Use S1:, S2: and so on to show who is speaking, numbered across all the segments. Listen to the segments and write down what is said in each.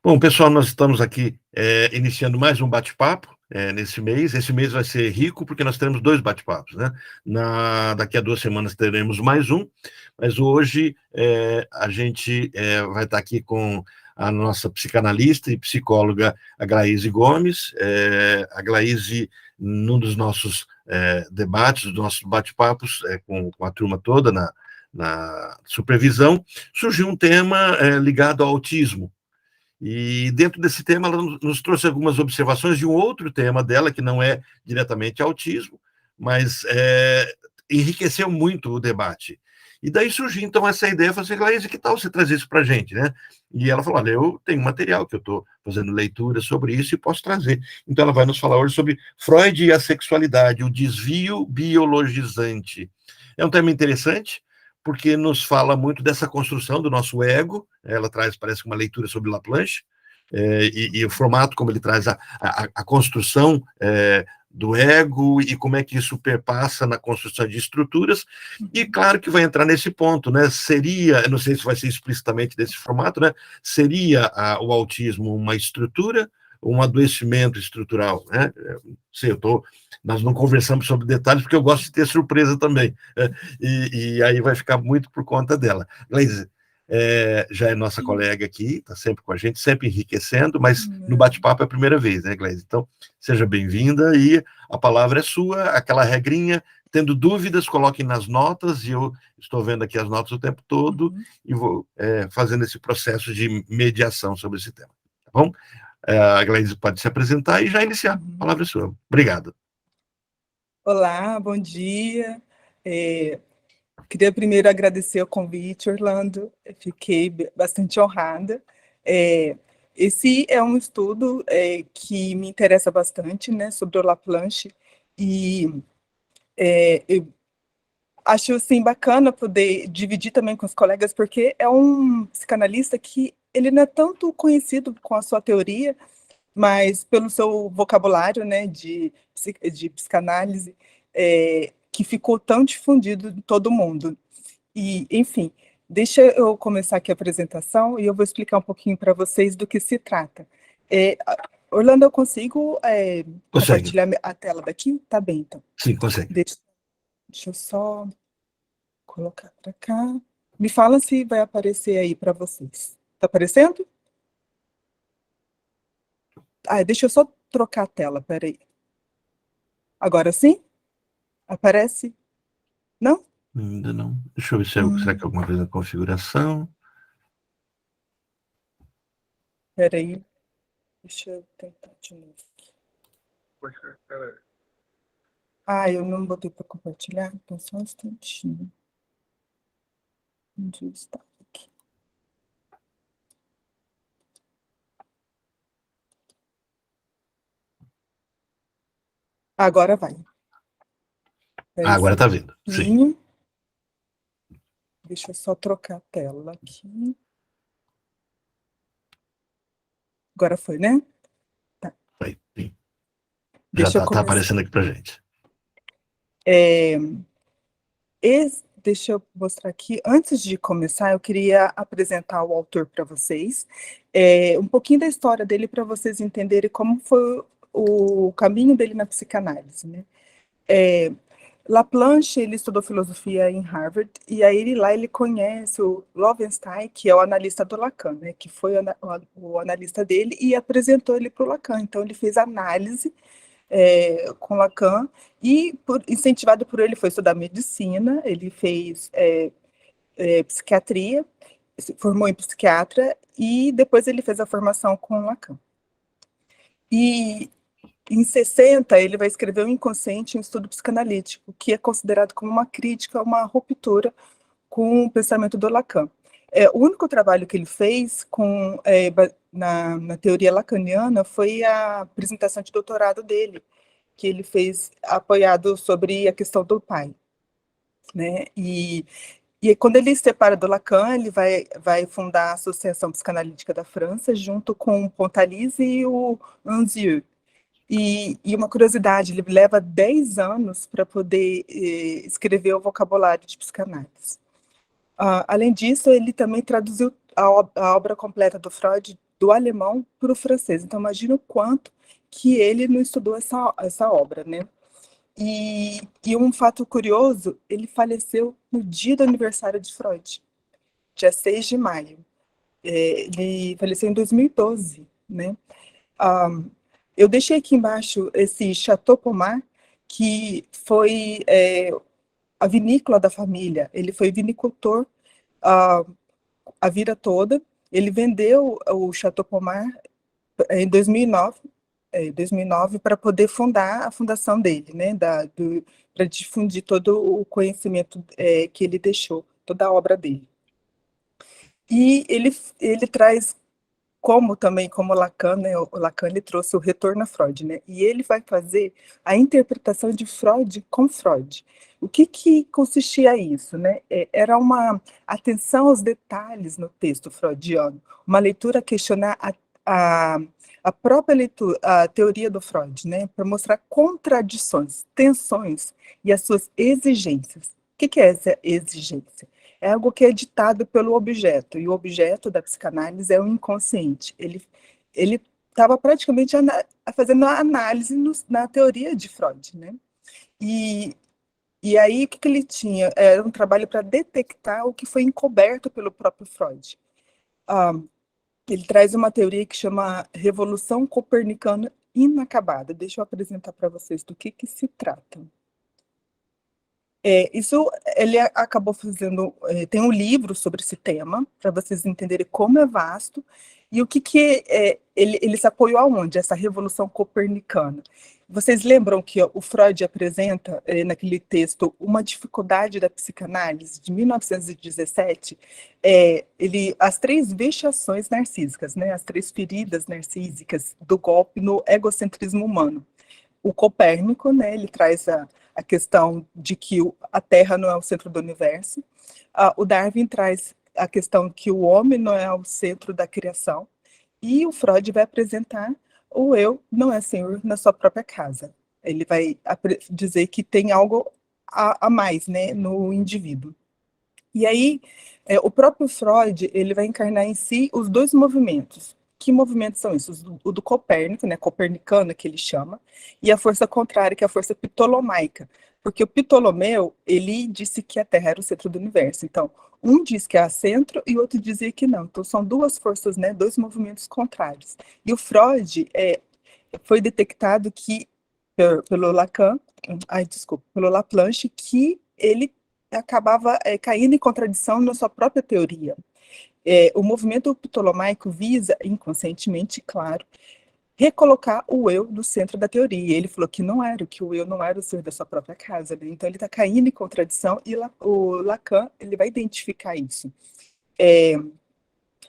S1: Bom, pessoal, nós estamos aqui iniciando mais um bate-papo nesse mês. Esse mês vai ser rico porque nós teremos dois bate-papos, né? Daqui a 2 semanas teremos mais um, mas hoje a gente vai estar aqui com a nossa psicanalista e psicóloga, a Glaise Gomes. A Glaise, num dos nossos debates, dos nossos bate-papos com a turma toda na supervisão, surgiu um tema ligado ao autismo. E dentro desse tema, ela nos trouxe algumas observações de um outro tema dela, que não é diretamente autismo, mas enriqueceu muito o debate. E daí surgiu, então, essa ideia, falei assim, Glaise, que tal você trazer isso para a gente, né? E ela falou, olha, eu tenho material que eu estou fazendo leitura sobre isso e posso trazer. Então, ela vai nos falar hoje sobre Freud e a sexualidade, o desvio biologizante. É um tema interessante, porque nos fala muito dessa construção do nosso ego. Ela traz, parece, uma leitura sobre Laplanche, e o formato como ele traz a construção do ego e como é que isso perpassa na construção de estruturas, e claro que vai entrar nesse ponto, né? Seria, não sei se vai ser explicitamente desse formato, né? Seria o autismo uma estrutura, um adoecimento estrutural, né? Sei, nós não conversamos sobre detalhes, porque eu gosto de ter surpresa também, e aí vai ficar muito por conta dela. Glaise, já é nossa colega aqui, está sempre com a gente, sempre enriquecendo, mas no bate-papo é a primeira vez, né, Glaise? Então, seja bem-vinda e a palavra é sua, aquela regrinha, tendo dúvidas, coloquem nas notas, e eu estou vendo aqui as notas o tempo todo, e vou fazendo esse processo de mediação sobre esse tema, tá bom? A Glaise pode se apresentar e já iniciar. A palavra é sua. Obrigado.
S2: Olá, bom dia. Queria primeiro agradecer o convite, Orlando. Fiquei bastante honrada. Esse é um estudo que me interessa bastante, né, sobre o Laplanche, e eu acho assim, bacana poder dividir também com os colegas, porque é um psicanalista que ele não é tanto conhecido com a sua teoria, mas pelo seu vocabulário, né, de psicanálise, que ficou tão difundido em todo mundo. E, enfim, deixa eu começar aqui a apresentação e eu vou explicar um pouquinho para vocês do que se trata. Orlando, eu consigo compartilhar a tela daqui? Tá bem, então.
S1: Sim, consegue.
S2: Deixa eu só colocar para cá. Me fala se vai aparecer aí para vocês. Tá aparecendo? Deixa eu só trocar a tela, peraí. Agora sim? Aparece? Não?
S1: Ainda não. Deixa eu ver se será que é alguma coisa na configuração.
S2: Peraí. Deixa eu tentar de novo. Eu não botei para compartilhar, então só um instantinho. Onde está aqui? Agora vai.
S1: Agora está vindo. Sim.
S2: Deixa eu só trocar a tela aqui. Agora foi, né? Tá.
S1: Foi, sim. Já está aparecendo aqui para a gente.
S2: Deixa eu mostrar aqui. Antes de começar, eu queria apresentar o autor para vocês. Um pouquinho da história dele para vocês entenderem como foi o caminho dele na psicanálise, né? Laplanche, ele estudou filosofia em Harvard, e aí lá ele conhece o Loewenstein, que é o analista do Lacan, né? Que foi o analista dele e apresentou ele para o Lacan. Então, ele fez análise com Lacan, e incentivado por ele foi estudar medicina, ele fez psiquiatria, se formou em psiquiatra, e depois ele fez a formação com Lacan. E em 60, ele vai escrever O Inconsciente, um estudo psicanalítico, que é considerado como uma crítica, uma ruptura com o pensamento do Lacan. O único trabalho que ele fez na teoria lacaniana foi a apresentação de doutorado dele, que ele fez apoiado sobre a questão do pai, né? E quando ele se separa do Lacan, ele vai fundar a Associação Psicanalítica da França, junto com o Pontalise e o Anzieux. E uma curiosidade, ele leva 10 anos para poder escrever o vocabulário de psicanálise. Além disso, ele também traduziu a obra completa do Freud do alemão para o francês. Então, imagina o quanto que ele não estudou essa obra, né? E um fato curioso, ele faleceu no dia do aniversário de Freud, dia 6 de maio. Ele faleceu em 2012, né? Ah, eu deixei aqui embaixo esse Chateau Pomar, que foi a vinícola da família. Ele foi vinicultor a vida toda. Ele vendeu o Chateau Pomar em 2009 para poder fundar a fundação dele, né, para difundir todo o conhecimento que ele deixou, toda a obra dele. E ele traz, como Lacan, né, o Lacan ele trouxe o retorno a Freud, né, e ele vai fazer a interpretação de Freud com Freud. O que consistia isso, né? Era uma atenção aos detalhes no texto freudiano, uma leitura a questionar a, a própria leitura, a teoria do Freud, né, para mostrar contradições, tensões e as suas exigências. O que é essa exigência? É algo que é ditado pelo objeto, e o objeto da psicanálise é o inconsciente. Ele estava praticamente fazendo a análise na teoria de Freud, né? E aí, o que ele tinha? Era um trabalho para detectar o que foi encoberto pelo próprio Freud. Ele traz uma teoria que chama Revolução Copernicana Inacabada. Deixa eu apresentar para vocês do que se trata. Isso ele acabou fazendo, tem um livro sobre esse tema, para vocês entenderem como é vasto, e o que ele se apoiou aonde, essa revolução copernicana. Vocês lembram que o Freud apresenta, naquele texto, Uma Dificuldade da Psicanálise, de 1917, as 3 vexações narcísicas, né, as 3 feridas narcísicas do golpe no egocentrismo humano. O Copérnico, né, ele traz a questão de que a Terra não é o centro do universo. O Darwin traz a questão que o homem não é o centro da criação. E o Freud vai apresentar o eu não é senhor na sua própria casa. Ele vai dizer que tem algo a mais, né, no indivíduo. E aí, o próprio Freud, ele vai encarnar em si os 2 movimentos. Que movimentos são esses? O do Copérnico, né, copernicano, que ele chama, e a força contrária, que é a força ptolomaica. Porque o Ptolomeu, ele disse que a Terra era o centro do universo. Então, um diz que é a centro e o outro dizia que não. Então, são 2 forças, né, 2 movimentos contrários. E o Freud foi detectado que, pelo Lacan, pelo Laplanche, que ele acabava caindo em contradição na sua própria teoria. O movimento ptolomaico visa, inconscientemente, claro, recolocar o eu no centro da teoria. Ele falou que o eu não era o ser da sua própria casa, né? Então ele está caindo em contradição e o Lacan ele vai identificar isso.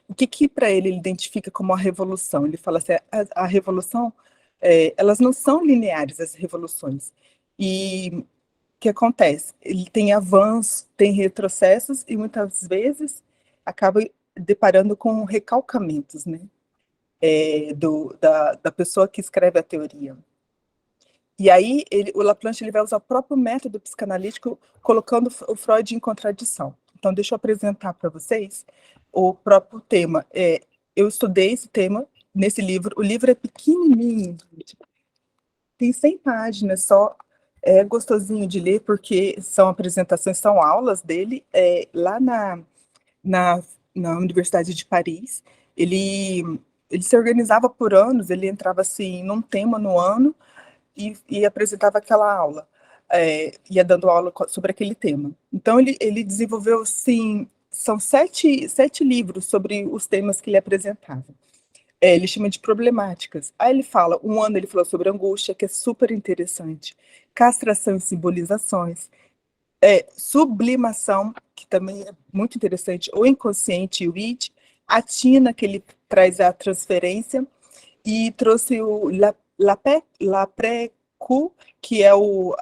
S2: O que para ele identifica como a revolução? Ele fala assim, a revolução, elas não são lineares, as revoluções. E que acontece? Ele tem avanços, tem retrocessos e muitas vezes acaba deparando com recalcamentos, né? Da pessoa que escreve a teoria. E aí o Laplanche ele vai usar o próprio método psicanalítico colocando o Freud em contradição. Então deixa eu apresentar para vocês o próprio tema. Eu estudei esse tema nesse livro. O livro é pequenininho, tem 100 páginas só. É gostosinho de ler, porque são apresentações, são aulas dele, lá na Universidade de Paris. Ele se organizava por anos, ele entrava assim, num tema no ano, e apresentava aquela aula, ia dando aula sobre aquele tema. Então, ele desenvolveu, assim, são 7 livros sobre os temas que ele apresentava. Ele chama de problemáticas. Aí ele fala, um ano ele falou sobre angústia, que é super interessante, castração e simbolizações, sublimação, que também é muito interessante, o inconsciente e o id, a tina, que ele traz a transferência, e trouxe o l'après-coup, que é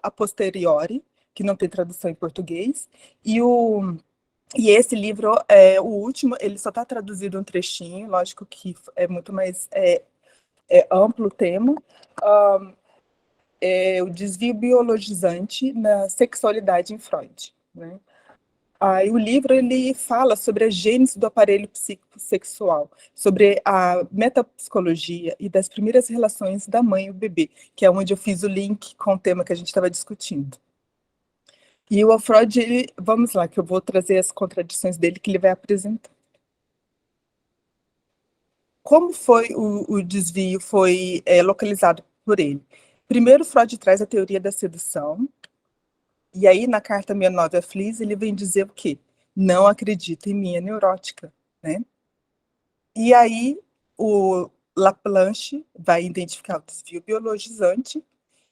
S2: a posteriori, que não tem tradução em português, e esse livro, o último, ele só está traduzido um trechinho, lógico que é muito mais amplo o tema, o desvio biologizante na sexualidade em Freud, né? Aí o livro ele fala sobre a gênese do aparelho psicossexual, sobre a metapsicologia e das primeiras relações da mãe e o bebê, que é onde eu fiz o link com o tema que a gente estava discutindo. E o Freud, vamos lá, que eu vou trazer as contradições dele que ele vai apresentar. Como foi o desvio foi localizado por ele? Primeiro, Freud traz a teoria da sedução, e aí na carta 69 a Flies, ele vem dizer o quê? Não acredita em minha neurótica, né? E aí o Laplanche vai identificar o desvio biologizante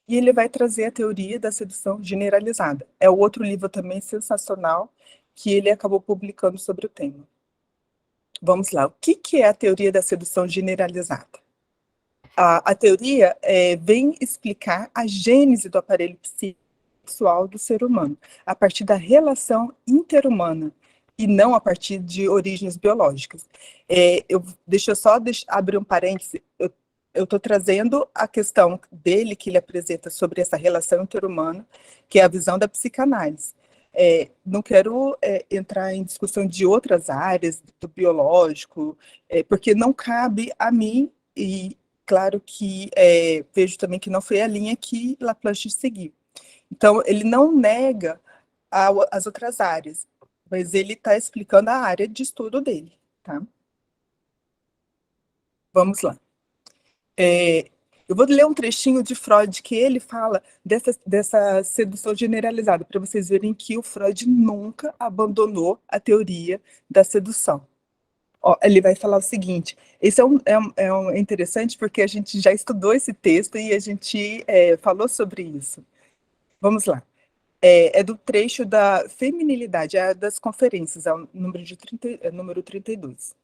S2: e ele vai trazer a teoria da sedução generalizada. É o outro livro também sensacional que ele acabou publicando sobre o tema. Vamos lá, o que é a teoria da sedução generalizada? A teoria vem explicar a gênese do aparelho sexual do ser humano, a partir da relação interhumana, e não a partir de origens biológicas. Deixa eu só abrir um parêntese. Eu estou trazendo a questão dele, que ele apresenta sobre essa relação interhumana, que é a visão da psicanálise. Não quero entrar em discussão de outras áreas do biológico, porque não cabe a mim, e claro que vejo também que não foi a linha que Laplanche seguiu. Então, ele não nega as outras áreas, mas ele está explicando a área de estudo dele, tá? Vamos lá. Eu vou ler um trechinho de Freud que ele fala dessa sedução generalizada, para vocês verem que o Freud nunca abandonou a teoria da sedução. Ó, ele vai falar o seguinte, esse é interessante porque a gente já estudou esse texto e a gente falou sobre isso. Vamos lá. É do trecho da feminilidade, das conferências, é o número 32.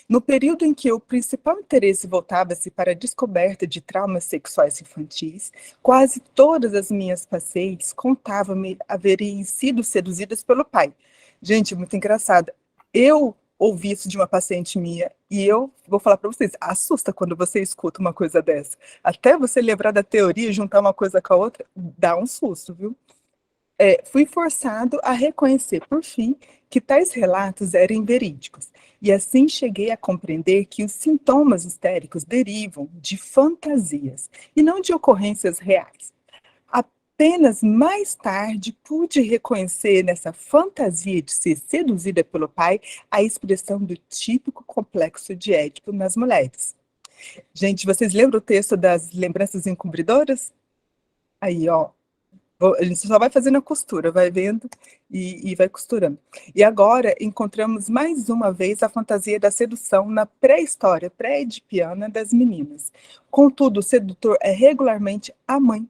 S2: No período em que o principal interesse voltava-se para a descoberta de traumas sexuais infantis, quase todas as minhas pacientes contavam-me haverem sido seduzidas pelo pai. Gente, muito engraçado. Eu ouvi isso de uma paciente minha e eu vou falar para vocês, assusta quando você escuta uma coisa dessa. Até você lembrar da teoria e juntar uma coisa com a outra, dá um susto, viu? Fui forçado a reconhecer, por fim, que tais relatos eram verídicos, e assim cheguei a compreender que os sintomas histéricos derivam de fantasias e não de ocorrências reais. Apenas mais tarde pude reconhecer nessa fantasia de ser seduzida pelo pai a expressão do típico complexo de Édipo nas mulheres. Gente, vocês lembram o texto das lembranças encobridoras? Aí, ó. A gente só vai fazendo a costura, vai vendo e vai costurando. E agora encontramos mais uma vez a fantasia da sedução na pré-história, pré-edipiana das meninas. Contudo, o sedutor é regularmente a mãe.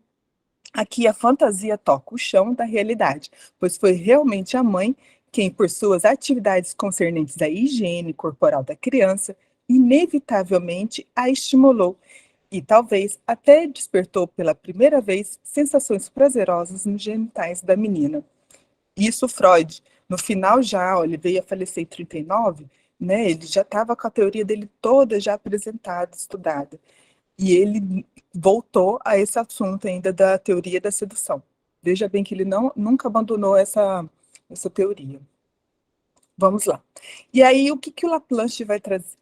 S2: Aqui a fantasia toca o chão da realidade, pois foi realmente a mãe quem, por suas atividades concernentes à higiene corporal da criança, inevitavelmente a estimulou e talvez até despertou pela primeira vez sensações prazerosas nos genitais da menina. Isso Freud, no final já, ó, ele veio a falecer em 39, né, ele já estava com a teoria dele toda já apresentada, estudada. E ele voltou a esse assunto ainda da teoria da sedução. Veja bem que ele nunca abandonou essa teoria. Vamos lá. E aí, o que o Laplanche vai trazer?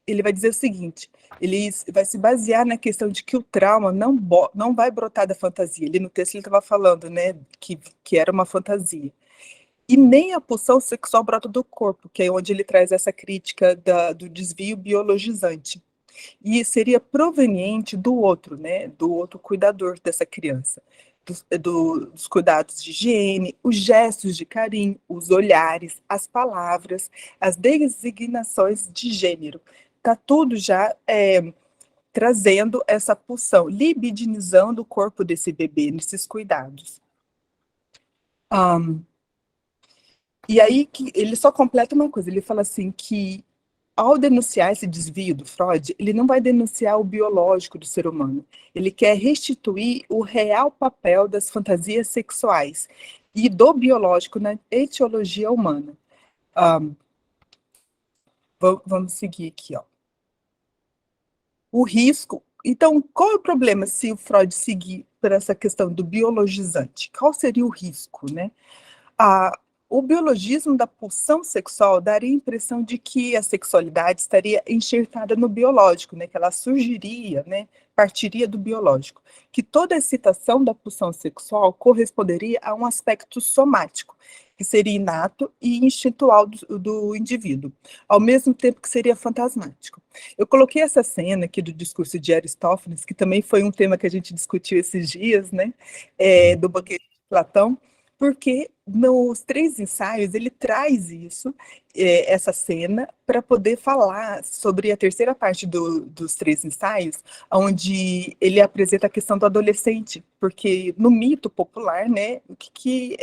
S2: Ele vai dizer o seguinte, ele vai se basear na questão de que o trauma não vai brotar da fantasia. Ali no texto ele estava falando, né, que era uma fantasia. E nem a pulsão sexual brota do corpo, que é onde ele traz essa crítica do desvio biologizante. E seria proveniente do outro, né, do outro cuidador dessa criança. Dos cuidados de higiene, os gestos de carinho, os olhares, as palavras, as designações de gênero. Está tudo já trazendo essa pulsão, libidinizando o corpo desse bebê nesses cuidados. E aí que ele só completa uma coisa, ele fala assim que ao denunciar esse desvio do Freud, ele não vai denunciar o biológico do ser humano, ele quer restituir o real papel das fantasias sexuais e do biológico na etiologia humana. Vamos seguir aqui, ó. O risco. Então, qual é o problema se o Freud seguir por essa questão do biologizante? Qual seria o risco, né? o biologismo da pulsão sexual daria a impressão de que a sexualidade estaria enxertada no biológico, né, que ela surgiria, né, partiria do biológico, que toda excitação da pulsão sexual corresponderia a um aspecto somático, que seria inato e instintual do indivíduo, ao mesmo tempo que seria fantasmático. Eu coloquei essa cena aqui do discurso de Aristófanes, que também foi um tema que a gente discutiu esses dias, né, do banquete de Platão, porque nos 3 ensaios ele traz isso, essa cena, para poder falar sobre a terceira parte dos 3 ensaios, onde ele apresenta a questão do adolescente, porque no mito popular, né, o que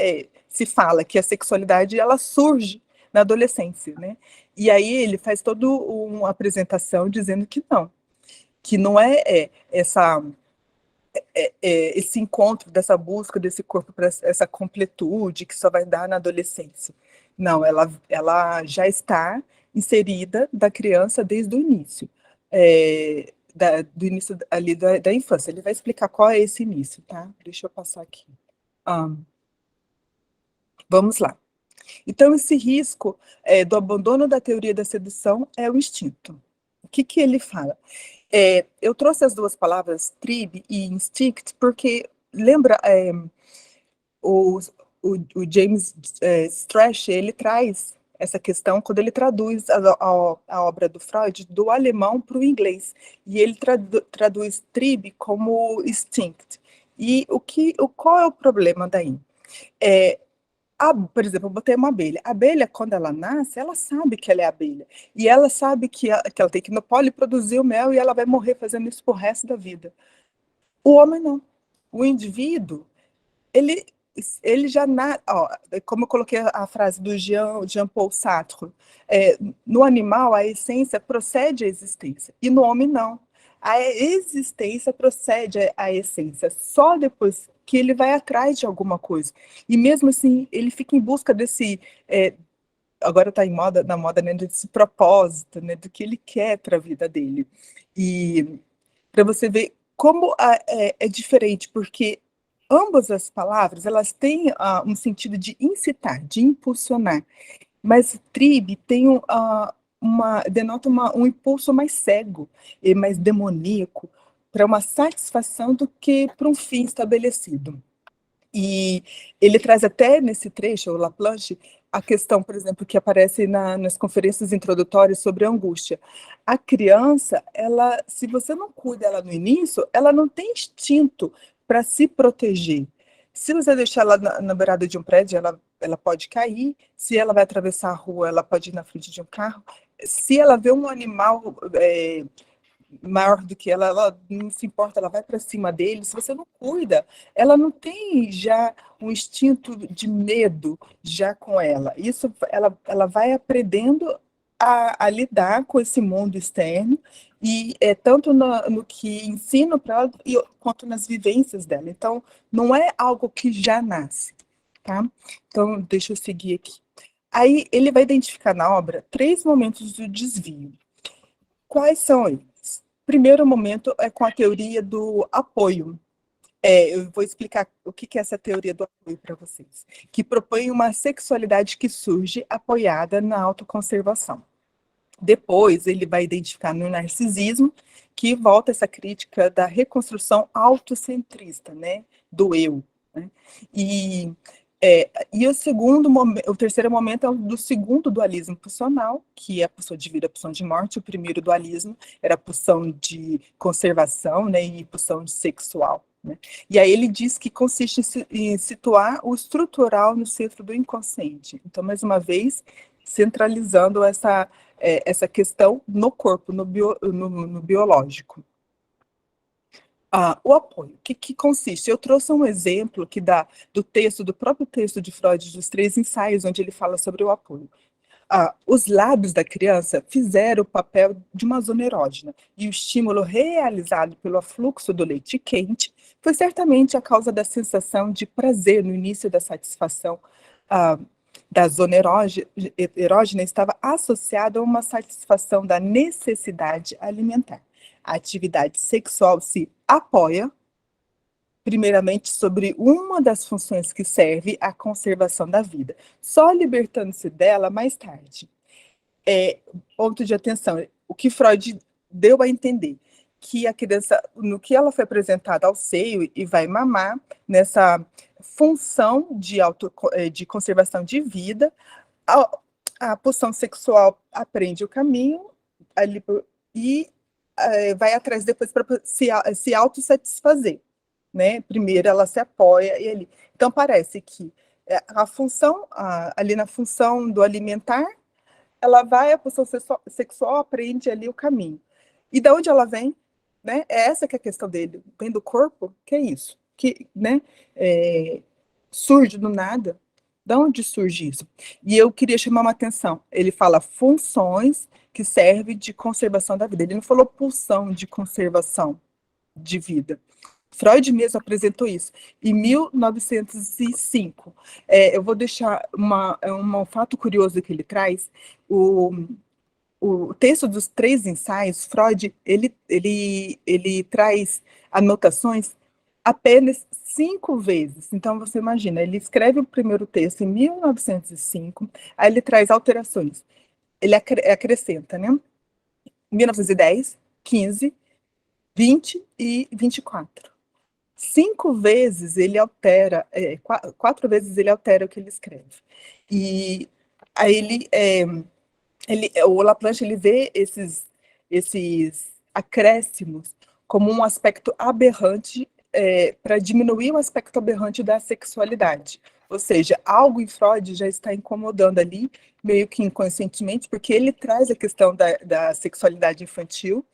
S2: se fala? Que a sexualidade ela surge na adolescência, né? E aí ele faz toda uma apresentação dizendo que não é esse encontro dessa busca desse corpo para essa completude que só vai dar na adolescência. Não, ela já está inserida da criança desde o início, do início ali da infância. Ele vai explicar qual é esse início, tá? Deixa eu passar aqui. Vamos lá. Então, esse risco do abandono da teoria da sedução é o instinto. O que ele fala? Eu trouxe as 2 palavras, trib e instinct, porque, lembra, o James Strache, ele traz essa questão quando ele traduz a obra do Freud do alemão para o inglês, e ele traduz trib como instinct. E qual é o problema daí? Por exemplo, eu botei uma abelha. A abelha, quando ela nasce, ela sabe que ela é abelha. E ela sabe que ela tem que ir no pólen produzir o mel e ela vai morrer fazendo isso pro resto da vida. O homem não. O indivíduo, ele já como eu coloquei a frase do Jean-Paul Sartre, no animal a essência procede à existência, e no homem não. A existência procede à essência, só depois que ele vai atrás de alguma coisa. E mesmo assim, ele fica em busca desse, agora está na moda, né, desse propósito, né, do que ele quer para a vida dele. E para você ver como é diferente, porque ambas as palavras, elas têm um sentido de incitar, de impulsionar, mas trib tem denota um impulso mais cego e mais demoníaco para uma satisfação do que para um fim estabelecido. E ele traz até nesse trecho, o Laplanche, a questão, por exemplo, que aparece nas conferências introdutórias sobre a angústia. A criança, se você não cuida ela no início, ela não tem instinto para se proteger. Se você deixar ela na beirada de um prédio, ela pode cair. Se ela vai atravessar a rua, ela pode ir na frente de um carro. Se ela vê um animal maior do que ela não se importa, ela vai para cima dele. Se você não cuida, ela não tem já um instinto de medo já com ela. Isso ela vai aprendendo a lidar com esse mundo externo, e tanto no que ensino para ela quanto nas vivências dela. Então, não é algo que já nasce, tá? Então, deixa eu seguir aqui. Aí, ele vai identificar na obra 3 momentos do desvio. Quais são eles? Primeiro momento é com a teoria do apoio. Eu vou explicar o que é essa teoria do apoio para vocês, que propõe uma sexualidade que surge apoiada na autoconservação. Depois, ele vai identificar no narcisismo, que volta essa crítica da reconstrução autocentrista, né, do eu. Né? E o terceiro momento é o do segundo dualismo pulsional, que é a pulsão de vida, a pulsão de morte. O primeiro dualismo era a pulsão de conservação, né, e pulsão sexual. Né? E aí ele diz que consiste em situar o estrutural no centro do inconsciente. Então, mais uma vez, centralizando essa questão no corpo, no biológico. O apoio, o que consiste? Eu trouxe um exemplo que do próprio texto de Freud, dos 3 ensaios, onde ele fala sobre o apoio. Os lábios da criança fizeram o papel de uma zona erógena, e o estímulo realizado pelo afluxo do leite quente foi certamente a causa da sensação de prazer no início da satisfação da zona erógena, estava associada a uma satisfação da necessidade alimentar. A atividade sexual se apoia primeiramente sobre uma das funções que serve à conservação da vida, só libertando-se dela mais tarde. Ponto de atenção, o que Freud deu a entender, que a criança, no que ela foi apresentada ao seio e vai mamar, nessa função de conservação de vida, a pulsão sexual aprende o caminho ali, e vai atrás depois para se autossatisfazer, né? Primeiro ela se apoia e ali. Então parece que a função, ali na função do alimentar, ela vai, a pulsão sexual aprende ali o caminho. E de onde ela vem? Né? É essa que é a questão dele. Vem do corpo? Que é isso? Que, né? Surge do nada? De onde surge isso? E eu queria chamar uma atenção. Ele fala funções que servem de conservação da vida. Ele não falou pulsão de conservação de vida. Freud mesmo apresentou isso em 1905. Eu vou deixar um fato curioso que ele traz. O texto dos 3 ensaios, Freud, ele traz anotações apenas 5 vezes. Então, você imagina, ele escreve o primeiro texto em 1905, aí ele traz alterações. Ele acrescenta, né? 1910, 15, 20 e 24. 5 vezes ele altera, 4 vezes ele altera o que ele escreve. E aí o Laplanche ele vê esses acréscimos como um aspecto aberrante, para diminuir o aspecto aberrante da sexualidade. Ou seja, algo em Freud já está incomodando ali, meio que inconscientemente, porque ele traz a questão da sexualidade infantil.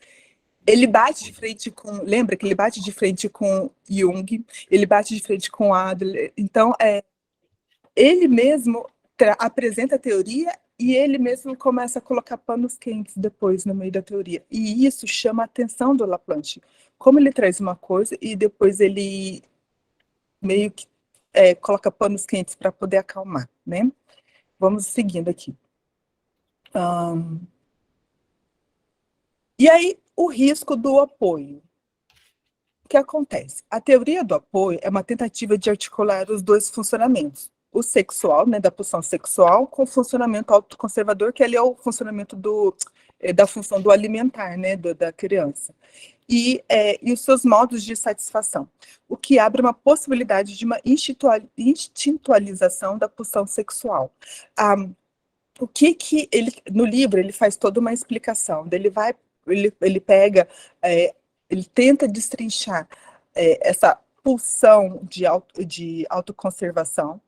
S2: Ele bate de frente com... Lembra que ele bate de frente com Jung, ele bate de frente com Adler. Então, ele mesmo apresenta a teoria e ele mesmo começa a colocar panos quentes depois no meio da teoria. E isso chama a atenção do Laplanche. Como ele traz uma coisa e depois ele meio que coloca panos quentes para poder acalmar, né? Vamos seguindo aqui. E aí, o risco do apoio. O que acontece? A teoria do apoio é uma tentativa de articular os dois funcionamentos. O sexual, né, da pulsão sexual, com o funcionamento autoconservador, que ali é o funcionamento da função do alimentar, né, da criança. E os seus modos de satisfação, o que abre uma possibilidade de uma instintualização da pulsão sexual. O que ele, no livro, ele faz toda uma explicação, ele pega, ele tenta destrinchar essa pulsão de autoconservação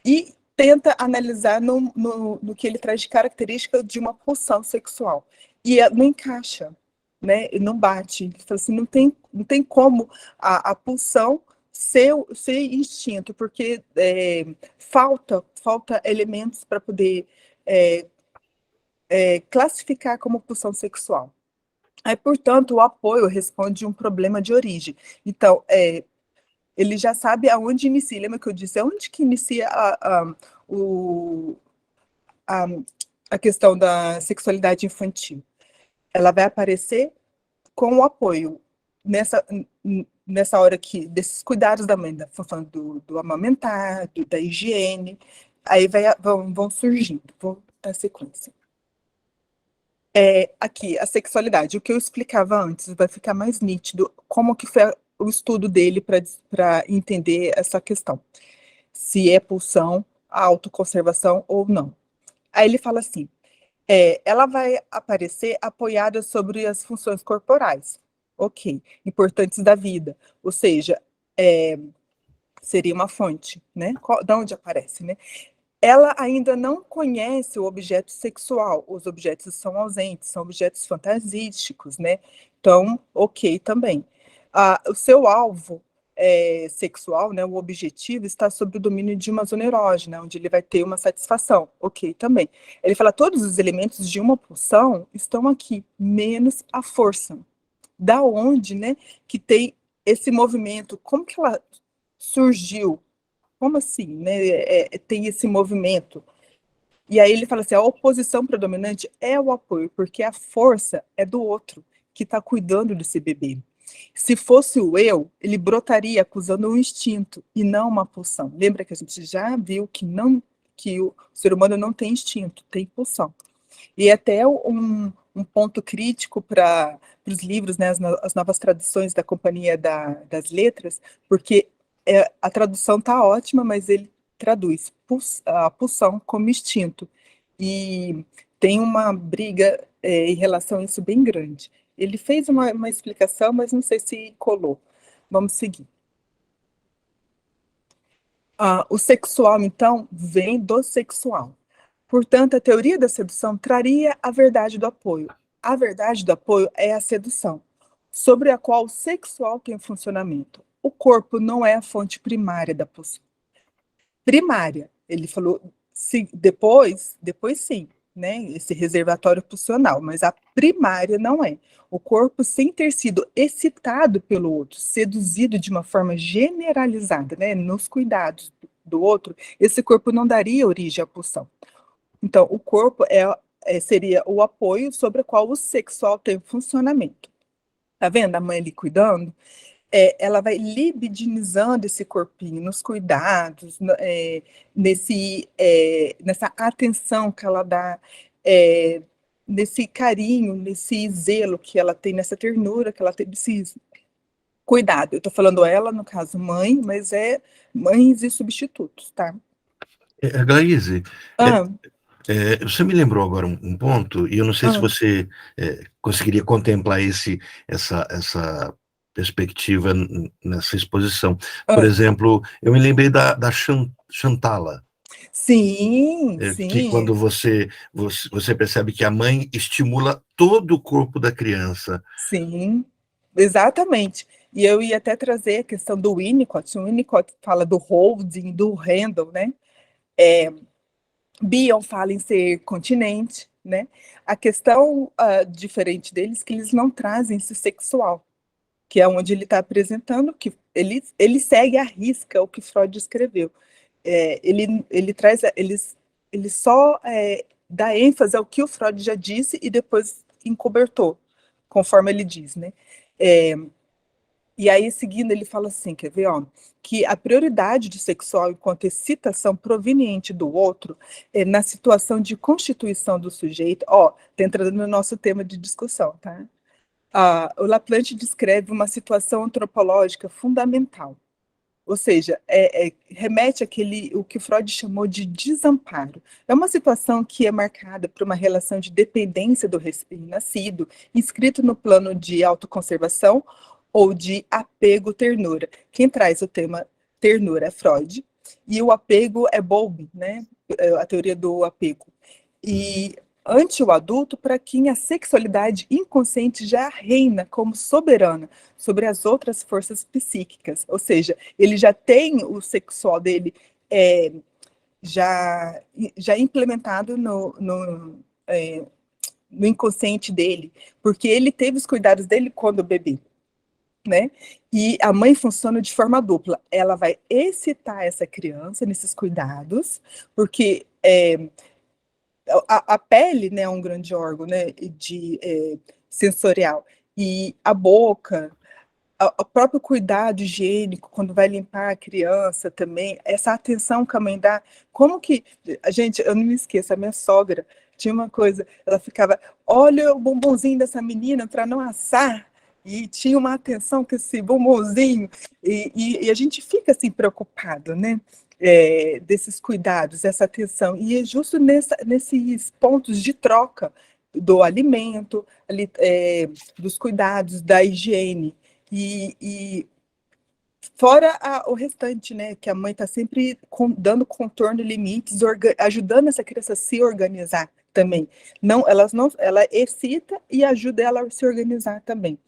S2: e tenta analisar no que ele traz de característica de uma pulsão sexual. E não encaixa, né? Não bate. Ele fala assim, não tem como a pulsão ser instinto, porque falta elementos para poder classificar como pulsão sexual. Aí, portanto, o apoio responde um problema de origem. Então, ele já sabe aonde inicia. Lembra que eu disse? Aonde que inicia a questão da sexualidade infantil? Ela vai aparecer com o apoio nessa hora aqui, desses cuidados da mãe, da função do amamentar, da higiene. Aí vão surgindo. Vou dar sequência. Aqui, a sexualidade, o que eu explicava antes, vai ficar mais nítido como que foi o estudo dele para entender essa questão. Se é pulsão, autoconservação ou não. Aí ele fala assim, ela vai aparecer apoiada sobre as funções corporais, ok, importantes da vida, ou seja, seria uma fonte, né? Da onde aparece, né? Ela ainda não conhece o objeto sexual, os objetos são ausentes, são objetos fantasísticos, né? Então, ok também. O seu alvo sexual, né, o objetivo, está sob o domínio de uma zona erógena, onde ele vai ter uma satisfação, ok também. Ele fala, todos os elementos de uma pulsão estão aqui, menos a força. Da onde, né, que tem esse movimento, como que ela surgiu? Como assim, né? Tem esse movimento. E aí ele fala assim, a oposição predominante é o apoio, porque a força é do outro, que está cuidando desse bebê. Se fosse o eu, ele brotaria acusando um instinto e não uma pulsão. Lembra que a gente já viu que o ser humano não tem instinto, tem pulsão. E até um ponto crítico para os livros, né, as novas traduções da Companhia das Letras, porque a tradução está ótima, mas ele traduz a pulsão como instinto. E tem uma briga em relação a isso bem grande. Ele fez uma explicação, mas não sei se colou. Vamos seguir. O sexual, então, vem do sexual. Portanto, a teoria da sedução traria a verdade do apoio. A verdade do apoio é a sedução, sobre a qual o sexual tem funcionamento. O corpo não é a fonte primária da pulsão. Primária, ele falou, depois sim, né, esse reservatório pulsional, mas a primária não é. O corpo, sem ter sido excitado pelo outro, seduzido de uma forma generalizada, né, nos cuidados do outro, esse corpo não daria origem à pulsão. Então, o corpo seria o apoio sobre o qual o sexual tem funcionamento. Tá vendo a mãe ali cuidando? Ela vai libidinizando esse corpinho nos cuidados, nessa atenção que ela dá, nesse carinho, nesse zelo que ela tem, nessa ternura que ela tem, nesse cuidado. Eu estou falando ela, no caso, mãe, mas mães e substitutos, tá?
S1: Glaise,
S2: Ah,
S1: você me lembrou agora um ponto, e eu não sei se
S2: ah,
S1: você conseguiria contemplar essa perspectiva nessa exposição. Por
S2: ah.
S1: exemplo, eu me lembrei da Chantala,
S2: Sim,
S1: que quando
S2: sim.
S1: você percebe que a mãe estimula todo o corpo da criança.
S2: Sim, exatamente. E eu ia até trazer a questão do Winnicott. O Winnicott fala do holding, do handle, né? Bion fala em ser continente, né? A questão diferente deles é que eles não trazem esse sexual, que é onde ele está apresentando, que ele segue à risca o que Freud escreveu. Ele traz, ele só dá ênfase ao que o Freud já disse e depois encobertou, conforme ele diz, né? É, e aí, seguindo, ele fala assim, quer ver, ó, que a prioridade do sexual enquanto excitação proveniente do outro na situação de constituição do sujeito, ó, tá entrando no nosso tema de discussão, tá? O Laplante descreve uma situação antropológica fundamental, ou seja, remete àquele, o que Freud chamou de desamparo. É uma situação que é marcada por uma relação de dependência do recém-nascido, inscrito no plano de autoconservação ou de apego-ternura. Quem traz o tema ternura é Freud, e o apego é Bowlby, né? A teoria do apego. E ante o adulto, para quem a sexualidade inconsciente já reina como soberana sobre as outras forças psíquicas, ou seja, ele já tem o sexual dele já implementado no inconsciente dele, porque ele teve os cuidados dele quando bebê, né? E a mãe funciona de forma dupla. Ela vai excitar essa criança nesses cuidados, porque a pele, né, é um grande órgão, né, sensorial, e a boca, o próprio cuidado higiênico, quando vai limpar a criança também, essa atenção que a mãe dá, como que, gente, eu não me esqueço, a minha sogra tinha uma coisa, ela ficava, olha o bombonzinho dessa menina para não assar, e tinha uma atenção com esse bombonzinho, e a gente fica assim preocupado, né? Desses cuidados, essa atenção, e é justo nesses pontos de troca do alimento, ali, dos cuidados, da higiene, e fora o restante, né, que a mãe está sempre dando contorno, limites, ajudando essa criança a se organizar também. Ela excita e ajuda ela a se organizar também.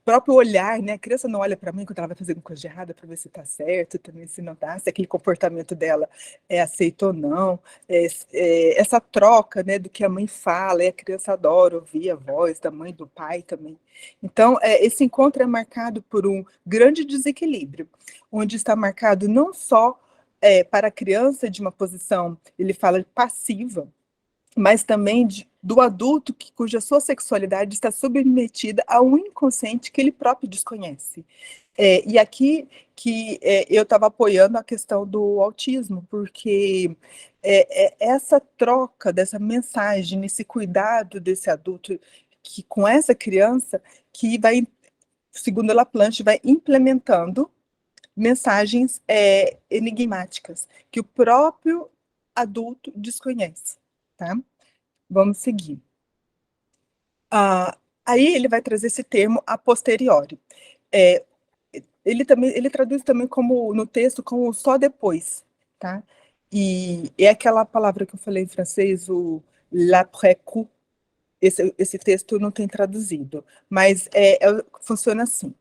S2: Próprio olhar, né? A criança não olha para mim quando ela vai fazer alguma coisa de errada para ver se está certo, também se não está, se aquele comportamento dela é aceito ou não. Essa troca, né, do que a mãe fala, e a criança adora ouvir a voz da mãe, do pai também. Então, esse encontro é marcado por um grande desequilíbrio, onde está marcado não só para a criança de uma posição, ele fala passiva, mas também do adulto cuja sua sexualidade está submetida a um inconsciente que ele próprio desconhece. E aqui que eu estava apoiando a questão do autismo, porque essa troca dessa mensagem, esse cuidado desse adulto que com essa criança, que vai, segundo Laplanche, vai implementando mensagens enigmáticas que o próprio adulto desconhece, tá? Vamos seguir. Aí ele vai trazer esse termo a posteriori. Ele traduz também como no texto como só depois, tá? E é aquela palavra que eu falei em francês, o l'après coup. Esse texto não tem traduzido, mas funciona assim.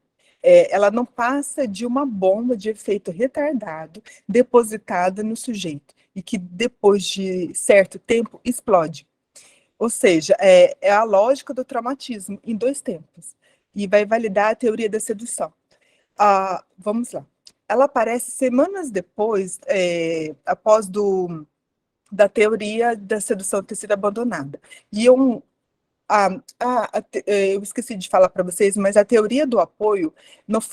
S2: Ela não passa de uma bomba de efeito retardado depositada no sujeito e que depois de certo tempo explode. Ou seja, é a lógica do traumatismo em dois tempos e vai validar a teoria da sedução. Vamos lá. Ela aparece semanas depois, após da teoria da sedução ter sido abandonada. E eu esqueci de falar para vocês, mas a teoria do apoio,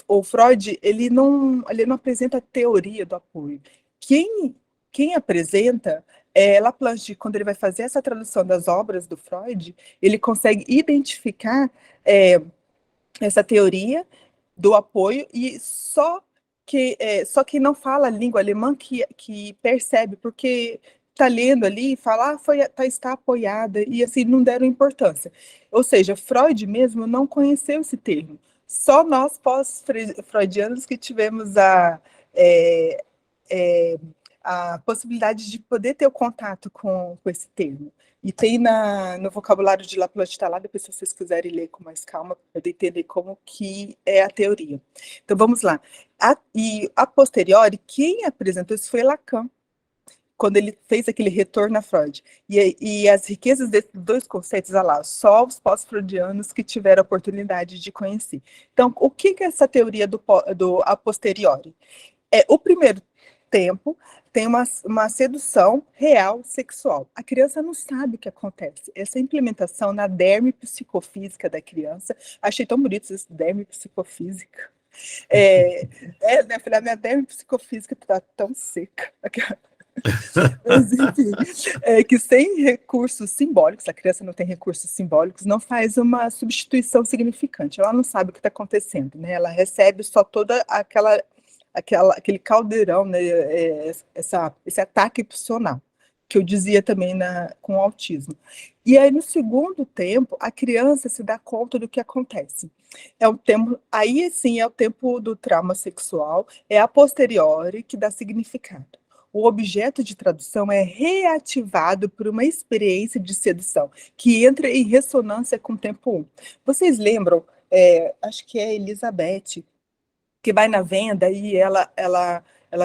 S2: o Freud, ele não apresenta a teoria do apoio. Quem apresenta é Laplanche. Quando ele vai fazer essa tradução das obras do Freud, ele consegue identificar essa teoria do apoio, e só quem não fala a língua alemã que percebe, porque está lendo ali e fala, está apoiada, e assim, não deram importância. Ou seja, Freud mesmo não conheceu esse termo. Só nós pós-freudianos que tivemos a possibilidade de poder ter o contato com esse termo. E tem no vocabulário de Laplanche, está lá, depois se vocês quiserem ler com mais calma, para poder entender como que é a teoria. Então, vamos lá. A posteriori, quem apresentou isso foi Lacan, quando ele fez aquele retorno a Freud. E as riquezas desses dois conceitos, olha lá, só os pós-freudianos que tiveram a oportunidade de conhecer. Então, o que é essa teoria do a posteriori? O primeiro tempo tem uma sedução real sexual. A criança não sabe o que acontece. Essa implementação na derme psicofísica da criança, achei tão bonito isso, derme psicofísica. Né, filha, a minha derme psicofísica está tão seca. Mas, enfim, que sem recursos simbólicos, a criança não tem recursos simbólicos, não faz uma substituição significante. Ela não sabe o que está acontecendo, né? Ela recebe só toda aquele caldeirão, né? Esse ataque pulsional, que eu dizia também com o autismo. E aí, no segundo tempo, a criança se dá conta do que acontece. Aí sim é o tempo do trauma sexual, é a posteriori que dá significado. O objeto de tradução é reativado por uma experiência de sedução que entra em ressonância com o tempo 1. Vocês lembram, acho que é Elizabeth, que vai na venda e ela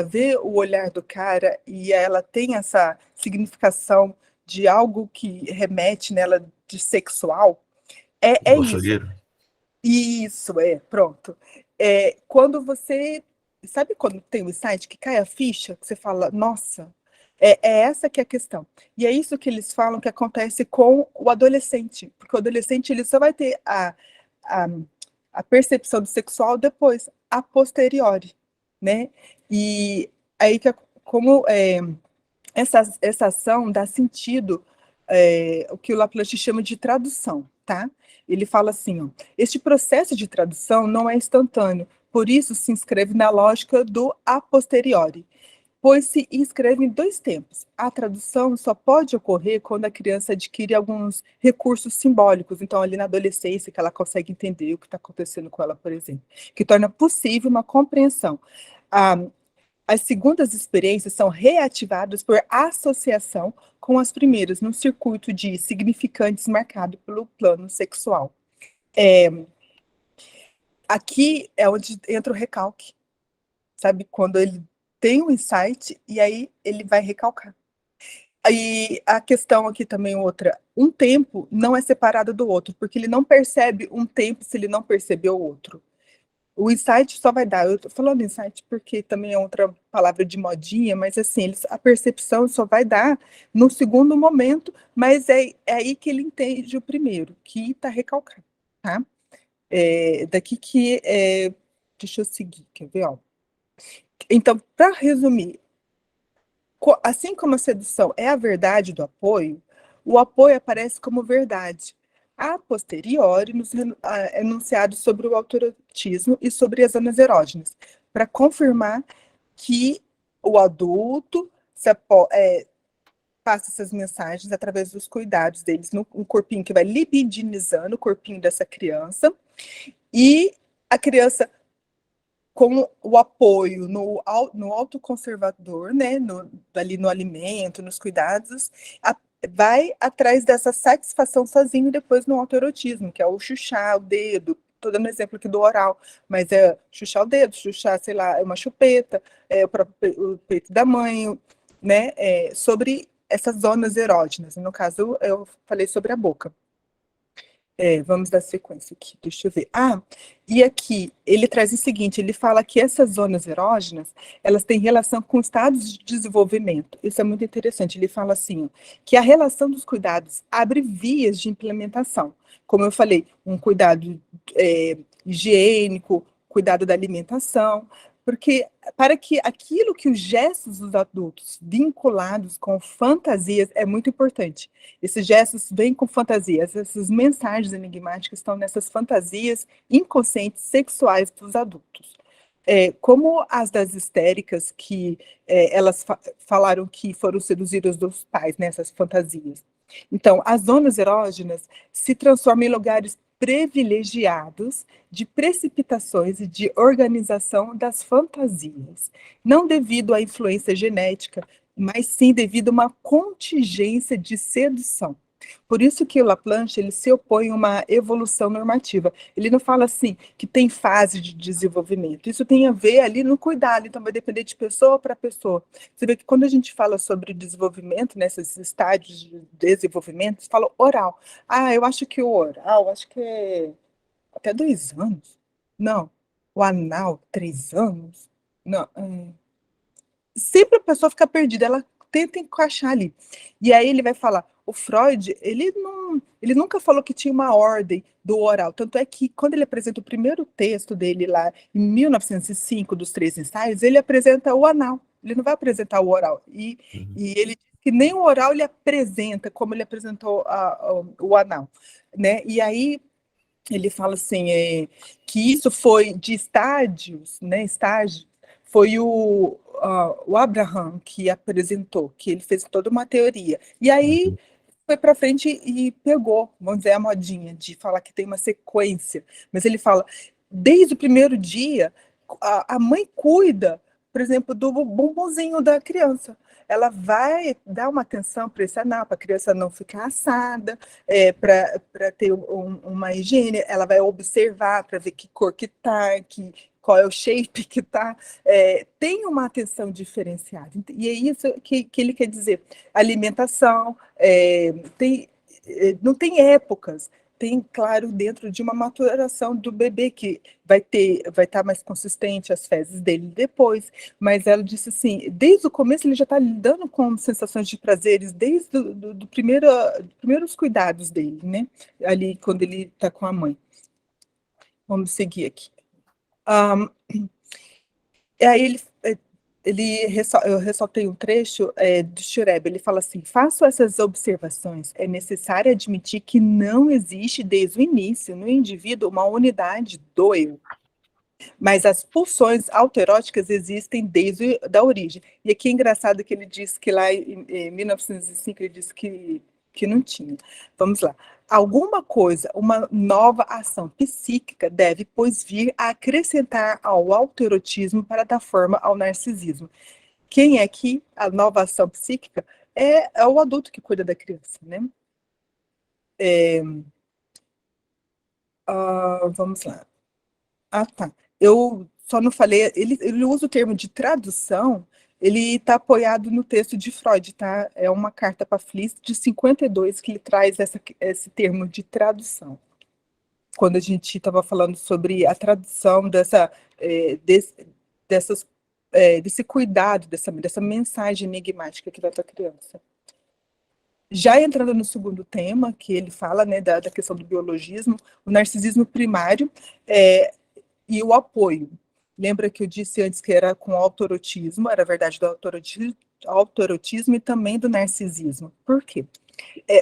S2: vê o olhar do cara e ela tem essa significação de algo que remete nela de sexual? É isso. Isso, pronto. Quando você... Sabe quando tem um insight que cai a ficha, que você fala, nossa, é essa que é a questão. E é isso que eles falam que acontece com o adolescente, porque o adolescente ele só vai ter a percepção do sexual depois, a posteriori, né? E aí, como essa ação dá sentido, o que o Laplanche chama de tradução, tá? Ele fala assim, ó, este processo de tradução não é instantâneo, por isso se inscreve na lógica do a posteriori, pois se inscreve em dois tempos. A tradução só pode ocorrer quando a criança adquire alguns recursos simbólicos, então ali na adolescência que ela consegue entender o que está acontecendo com ela, por exemplo, que torna possível uma compreensão. As segundas experiências são reativadas por associação com as primeiras, num circuito de significantes marcado pelo plano sexual. Aqui é onde entra o recalque, sabe? Quando ele tem um insight e aí ele vai recalcar. E a questão aqui também outra, um tempo não é separado do outro, porque ele não percebe um tempo se ele não percebeu o outro. O insight só vai dar, eu tô falando insight porque também é outra palavra de modinha, mas assim, a percepção só vai dar no segundo momento, mas é aí que ele entende o primeiro, que está recalcado, tá? Daqui que, deixa eu seguir, quer ver, ó. Então, para resumir, assim como a sedução é a verdade do apoio, o apoio aparece como verdade. A posteriori, nos enunciados sobre o autorotismo e sobre as zonas erógenas, para confirmar que o adulto passa essas mensagens através dos cuidados deles, um corpinho que vai libidinizando o corpinho dessa criança, e a criança com o apoio no autoconservador, né, ali no alimento, nos cuidados, vai atrás dessa satisfação sozinho depois no autoerotismo, que é o chuchar o dedo, estou dando exemplo aqui do oral, mas é chuchar o dedo, chuchar, sei lá, uma chupeta, o próprio peito da mãe, né, sobre essas zonas erógenas. No caso, eu falei sobre a boca. Vamos dar sequência aqui, deixa eu ver. E aqui, ele traz o seguinte, ele fala que essas zonas erógenas, elas têm relação com estados de desenvolvimento. Isso é muito interessante. Ele fala assim, que a relação dos cuidados abre vias de implementação. Como eu falei, um cuidado higiênico, cuidado da alimentação, porque para que aquilo que os gestos dos adultos vinculados com fantasias é muito importante. Esses gestos vêm com fantasias, essas mensagens enigmáticas estão nessas fantasias inconscientes sexuais dos adultos. Como as das histéricas, que elas falaram que foram seduzidas dos pais nessas fantasias. Então, as zonas erógenas se transformam em lugares privilegiados de precipitações e de organização das fantasias, não devido à influência genética, mas sim devido a uma contingência de sedução. Por isso que o Laplanche ele se opõe a uma evolução normativa. Ele não fala assim que tem fase de desenvolvimento. Isso tem a ver ali no cuidado, então vai depender de pessoa para pessoa. Você vê que quando a gente fala sobre desenvolvimento, nesses estádios de desenvolvimento, fala oral. Eu acho que o oral, acho que é até 2 anos. Não. O anal, 3 anos. Não. Sempre a pessoa fica perdida, ela tenta encaixar ali. E aí ele vai falar, o Freud, ele nunca falou que tinha uma ordem do oral, tanto é que quando ele apresenta o primeiro texto dele lá, em 1905, dos 3 ensaios, ele apresenta o anal, ele não vai apresentar o oral. E ele diz que nem o oral ele apresenta como ele apresentou o anal, né? E aí ele fala assim, que isso foi de estágios, né, foi o Abraham que apresentou, que ele fez toda uma teoria. E aí foi para frente e pegou, vamos dizer, a modinha de falar que tem uma sequência. Mas ele fala, desde o primeiro dia, a mãe cuida, por exemplo, do bombonzinho da criança. Ela vai dar uma atenção para esse anal, para a criança não ficar assada, para ter uma higiene, ela vai observar para ver que cor que tá, qual é o shape que tá, tem uma atenção diferenciada. E é isso que ele quer dizer. Alimentação, não tem épocas, tem, claro, dentro de uma maturação do bebê, que vai estar mais consistente as fezes dele depois, mas ela disse assim, desde o começo ele já está lidando com sensações de prazeres, desde do primeiros cuidados dele, né, ali quando ele está com a mãe. Vamos seguir aqui. Aí eu ressaltei um trecho de Schreber, ele fala assim, faço essas observações, é necessário admitir que não existe desde o início no indivíduo uma unidade do eu, mas as pulsões autoeróticas existem desde a origem. E aqui é engraçado que ele diz que lá em 1905 ele disse que não tinha. Vamos lá. Alguma coisa, uma nova ação psíquica deve, pois, vir a acrescentar ao autoerotismo para dar forma ao narcisismo. Quem é que a nova ação psíquica é o adulto que cuida da criança, né? Vamos lá. Tá. Eu só não falei, ele usa o termo de tradução, ele está apoiado no texto de Freud, tá? É uma carta para Fliss de 52 que ele traz esse termo de tradução. quando a gente estava falando sobre a tradução desse cuidado, dessa mensagem enigmática que vai para a criança. Já entrando no segundo tema, que ele fala, né, da questão do biologismo, o narcisismo primário e o apoio. Lembra que eu disse antes que era com o autoerotismo, era verdade do autoerotismo e também do narcisismo. Por quê?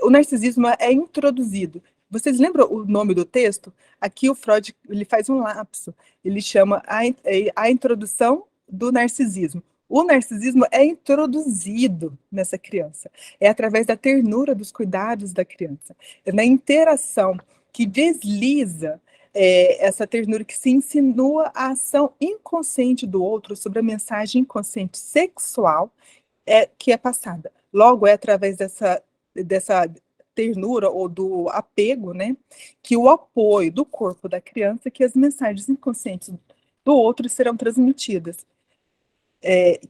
S2: O narcisismo é introduzido. Vocês lembram o nome do texto? Aqui o Freud ele faz um lapso. Ele chama a introdução do narcisismo. O narcisismo é introduzido nessa criança. É através da ternura, dos cuidados da criança. É na interação que desliza essa ternura, que se insinua a ação inconsciente do outro sobre a mensagem inconsciente sexual que é passada. Logo, é através dessa ternura ou do apego, né, que o apoio do corpo da criança, que as mensagens inconscientes do outro serão transmitidas.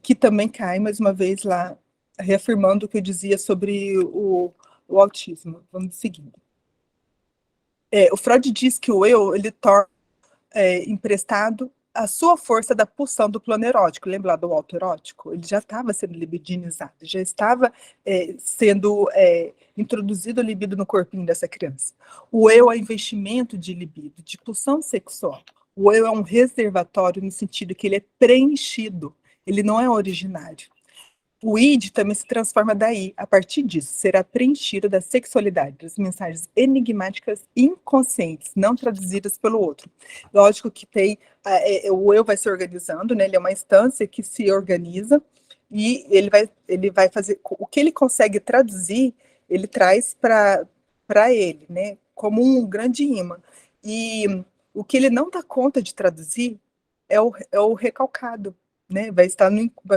S2: Que também cai, mais uma vez, lá, reafirmando o que eu dizia sobre o autismo. Vamos seguindo. O Freud diz que o eu, ele torna emprestado a sua força da pulsão do plano erótico. Lembra lá do autoerótico? Ele já estava sendo libidinizado, já estava sendo introduzido a libido no corpinho dessa criança. O eu é investimento de libido, de pulsão sexual. O eu é um reservatório no sentido que ele é preenchido, ele não é originário. O id também se transforma daí, a partir disso, será preenchido da sexualidade, das mensagens enigmáticas inconscientes, não traduzidas pelo outro. Lógico que o eu vai se organizando, né? Ele é uma instância que se organiza e ele vai fazer o que ele consegue traduzir, ele traz para ele, né? Como um grande imã. E o que ele não dá conta de traduzir é o recalcado. Né, vai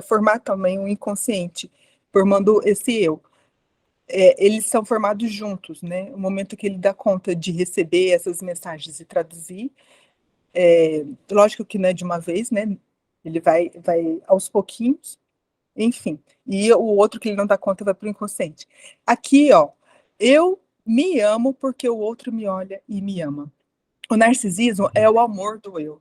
S2: formar também um inconsciente, formando esse eu. Eles são formados juntos, né? O momento que ele dá conta de receber essas mensagens e traduzir, lógico que não é de uma vez, né? Ele vai aos pouquinhos, enfim. E o outro que ele não dá conta vai para o inconsciente. Aqui, ó, eu me amo porque o outro me olha e me ama. O narcisismo é o amor do eu.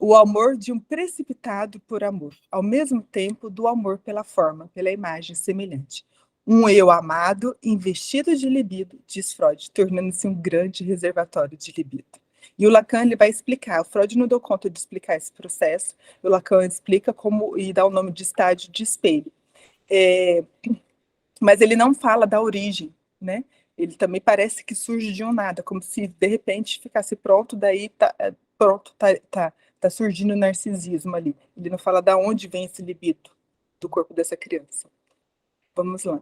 S2: O amor de um precipitado por amor, ao mesmo tempo do amor pela forma, pela imagem semelhante. Um eu amado, investido de libido, diz Freud, tornando-se um grande reservatório de libido. E o Lacan ele vai explicar, o Freud não deu conta de explicar esse processo, o Lacan explica como, e dá o nome de estágio de espelho. Mas ele não fala da origem, né? Ele também parece que surge de um nada, como se de repente ficasse pronto, daí tá surgindo o narcisismo ali. Ele não fala de onde vem esse libido do corpo dessa criança. Vamos lá.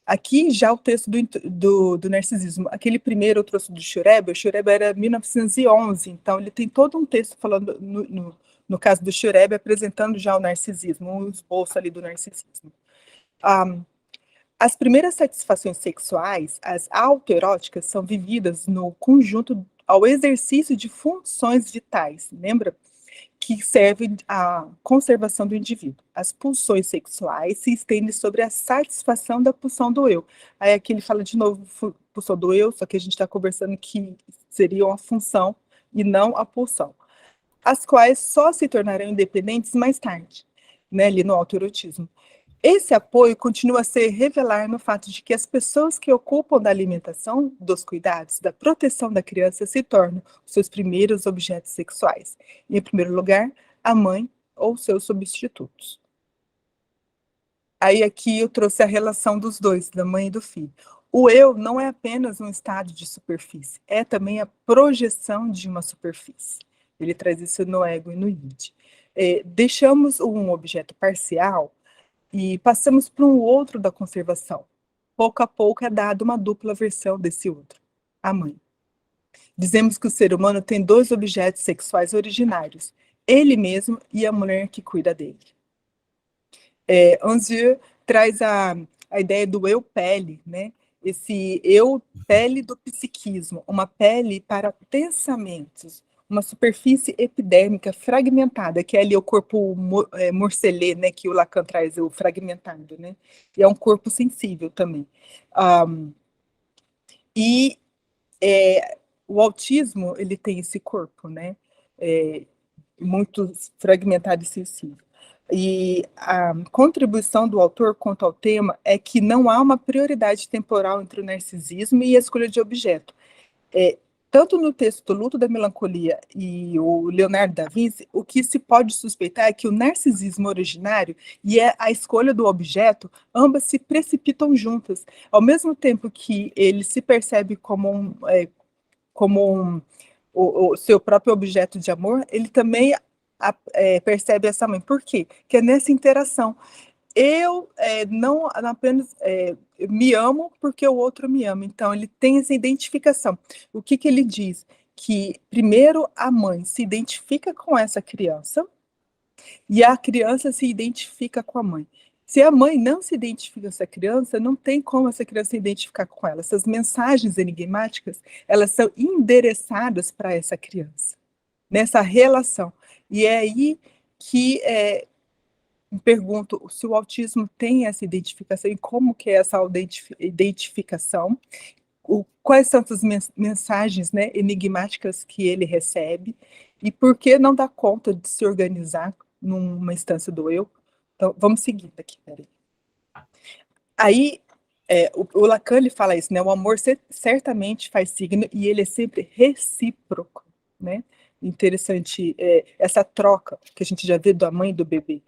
S2: Aqui já o texto do narcisismo. Aquele primeiro eu trouxe do Schreber, o Schreber era 1911, então ele tem todo um texto falando, no caso do Schreber, apresentando já o narcisismo, um esboço ali do narcisismo. As primeiras satisfações sexuais, as autoeróticas, são vividas no conjunto ao exercício de funções vitais, lembra? Que servem à conservação do indivíduo. As pulsões sexuais se estendem sobre a satisfação da pulsão do eu. Aí aqui ele fala de novo pulsão do eu, só que a gente está conversando que seria uma função e não a pulsão. As quais só se tornarão independentes mais tarde, né, ali no autoerotismo. Esse apoio continua a se revelar no fato de que as pessoas que ocupam da alimentação, dos cuidados, da proteção da criança se tornam os seus primeiros objetos sexuais. Em primeiro lugar, a mãe ou seus substitutos. Aí aqui eu trouxe a relação dos dois, da mãe e do filho. O eu não é apenas um estado de superfície, é também a projeção de uma superfície. Ele traz isso no ego e no id. Deixamos um objeto parcial e passamos para um outro da conservação. Pouco a pouco é dada uma dupla versão desse outro, a mãe. Dizemos que o ser humano tem dois objetos sexuais originários, ele mesmo e a mulher que cuida dele. Anzieu traz a ideia do eu pele, né? Esse eu pele do psiquismo, uma pele para pensamentos, uma superfície epidérmica fragmentada, que é ali o corpo morcelê, né, que o Lacan traz, o fragmentado, né, e é um corpo sensível também. o autismo, ele tem esse corpo, né? Muito fragmentado e sensível. E a contribuição do autor quanto ao tema é que não há uma prioridade temporal entre o narcisismo e a escolha de objeto. Tanto no texto do Luto da Melancolia e o Leonardo da Vinci, o que se pode suspeitar é que o narcisismo originário e a escolha do objeto, ambas se precipitam juntas. Ao mesmo tempo que ele se percebe como o seu próprio objeto de amor, ele também percebe essa mãe. Por quê? Porque é nessa interação. Eu não apenas me amo porque o outro me ama. Então, ele tem essa identificação. O que ele diz? Que, primeiro, a mãe se identifica com essa criança e a criança se identifica com a mãe. Se a mãe não se identifica com essa criança, não tem como essa criança se identificar com ela. Essas mensagens enigmáticas, elas são endereçadas para essa criança, nessa relação. E é aí que me pergunto se o autismo tem essa identificação e como que é essa identificação, quais são as mensagens, né, enigmáticas que ele recebe e por que não dá conta de se organizar numa instância do eu. Então, vamos seguir daqui, peraí. Aí, o Lacan ele fala isso, né, o amor certamente faz signo e ele é sempre recíproco, né? Interessante essa troca que a gente já vê da mãe e do bebê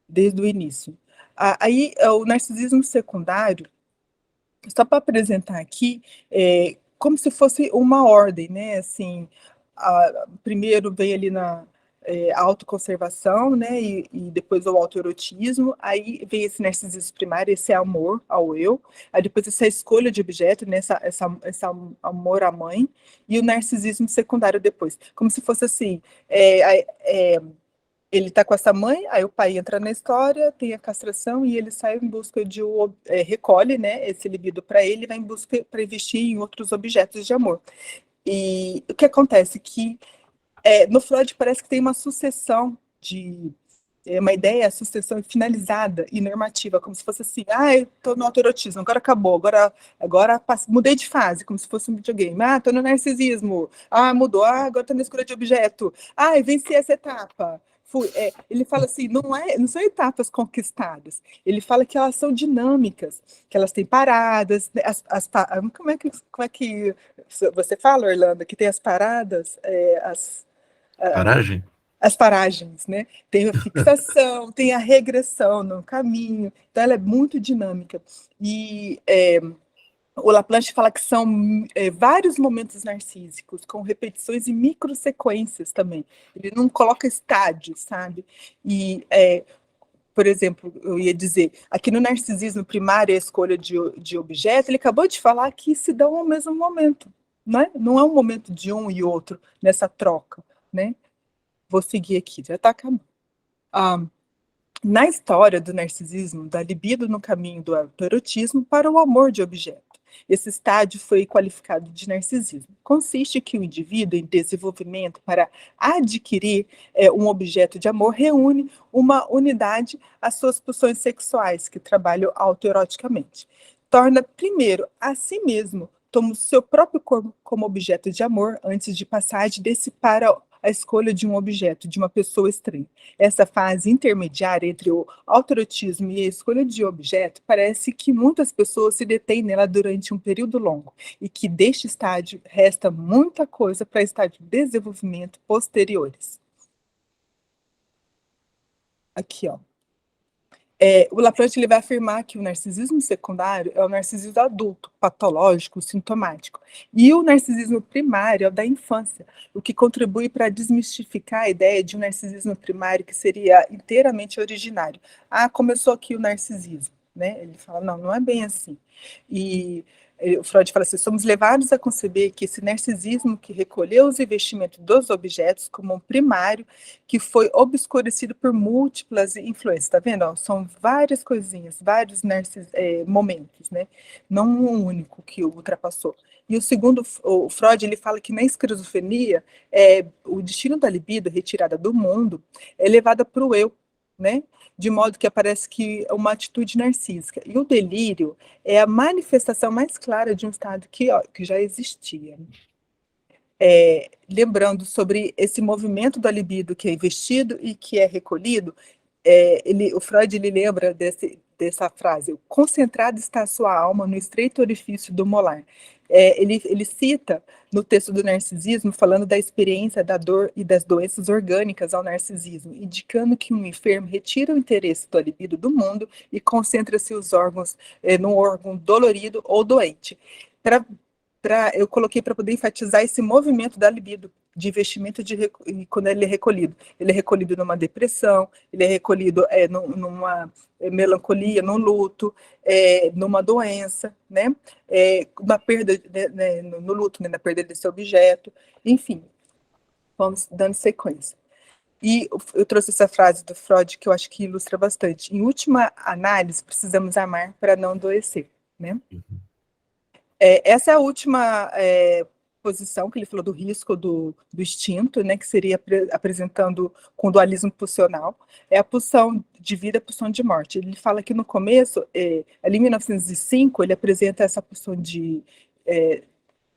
S2: desde o início. Aí, o narcisismo secundário, só para apresentar aqui, como se fosse uma ordem, né? Assim, primeiro vem ali a autoconservação, né? E depois o autoerotismo, aí vem esse narcisismo primário, esse amor ao eu, aí depois essa escolha de objeto, né? Essa amor à mãe, e o narcisismo secundário depois, como se fosse assim, ele está com essa mãe, aí o pai entra na história, tem a castração e ele sai em busca recolhe, né, esse libido para ele, vai em busca para investir em outros objetos de amor. E o que acontece que no Freud parece que tem uma sucessão uma ideia, sucessão finalizada e normativa, como se fosse assim, estou no autoerotismo, agora acabou, agora mudei de fase, como se fosse um videogame, estou no narcisismo, mudou, agora estou na escolha de objeto, venci essa etapa. Ele fala assim, não são etapas conquistadas, ele fala que elas são dinâmicas, que elas têm paradas, né, como é que você fala, Orlando, que tem as paradas,
S1: Paragem?
S2: as paragens, né? Tem a fixação, tem a regressão no caminho, então ela é muito dinâmica. E o Laplanche fala que são vários momentos narcísicos, com repetições e microsequências também. Ele não coloca estádios, sabe? E, por exemplo, eu ia dizer, aqui no narcisismo primário, a escolha de objeto, ele acabou de falar que se dão ao mesmo momento, né? Não é um momento de um e outro nessa troca, né? Vou seguir aqui, já está acabando. Na história do narcisismo, da libido no caminho do autoerotismo para o amor de objeto. Esse estágio foi qualificado de narcisismo. Consiste que o indivíduo em desenvolvimento para adquirir um objeto de amor reúne uma unidade às suas pulsões sexuais, que trabalham autoeroticamente. Torna primeiro a si mesmo, toma o seu próprio corpo como objeto de amor antes de passar desse para a escolha de um objeto, de uma pessoa estranha. Essa fase intermediária entre o autoerotismo e a escolha de objeto, parece que muitas pessoas se detêm nela durante um período longo, e que deste estágio resta muita coisa para estágio de desenvolvimento posteriores. Aqui, ó. O Laplanche ele vai afirmar que o narcisismo secundário é o narcisismo adulto, patológico, sintomático, e o narcisismo primário é o da infância, o que contribui para desmistificar a ideia de um narcisismo primário que seria inteiramente originário. Começou aqui o narcisismo, né? Ele fala, não é bem assim. E o Freud fala assim, somos levados a conceber que esse narcisismo que recolheu os investimentos dos objetos como um primário, que foi obscurecido por múltiplas influências, tá vendo? São várias coisinhas, vários momentos, né? Não um único que o ultrapassou. E o segundo, o Freud, ele fala que na esquizofrenia, o destino da libido, retirada do mundo, é levada para o eu, né? De modo que aparece que uma atitude narcísica. E o delírio é a manifestação mais clara de um estado que já existia. lembrando sobre esse movimento da libido que é investido e que é recolhido, o Freud ele lembra dessa frase: concentrada está a sua alma no estreito orifício do molar. Ele cita no texto do narcisismo, falando da experiência da dor e das doenças orgânicas ao narcisismo, indicando que um enfermo retira o interesse do libido do mundo e concentra-se os órgãos num órgão dolorido ou doente. Eu coloquei para poder enfatizar esse movimento da libido, de investimento quando ele é recolhido. Ele é recolhido numa depressão, ele é recolhido numa melancolia, num luto, numa doença, né? Na perda, né, no luto, né, na perda desse objeto, enfim, vamos dando sequência. E eu trouxe essa frase do Freud que eu acho que ilustra bastante. Em última análise, precisamos amar para não adoecer, né? Essa é a última posição que ele falou do risco do instinto, né, que seria apresentando com dualismo pulsional, é a pulsão de vida, a pulsão de morte. Ele fala que no começo, ali em 1905, ele apresenta essa pulsão de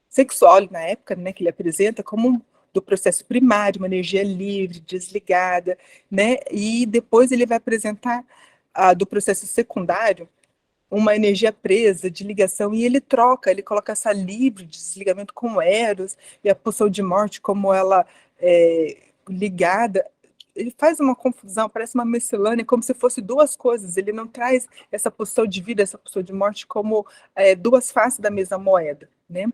S2: sexual, na época, né, que ele apresenta como do processo primário, uma energia livre, desligada, né, e depois ele vai apresentar do processo secundário, uma energia presa, de ligação, e ele coloca essa livre de desligamento com o Eros, e a pulsão de morte como ela ligada. Ele faz uma confusão, parece uma miscelânea, como se fosse duas coisas. Ele não traz essa pulsão de vida, essa pulsão de morte como duas faces da mesma moeda, né?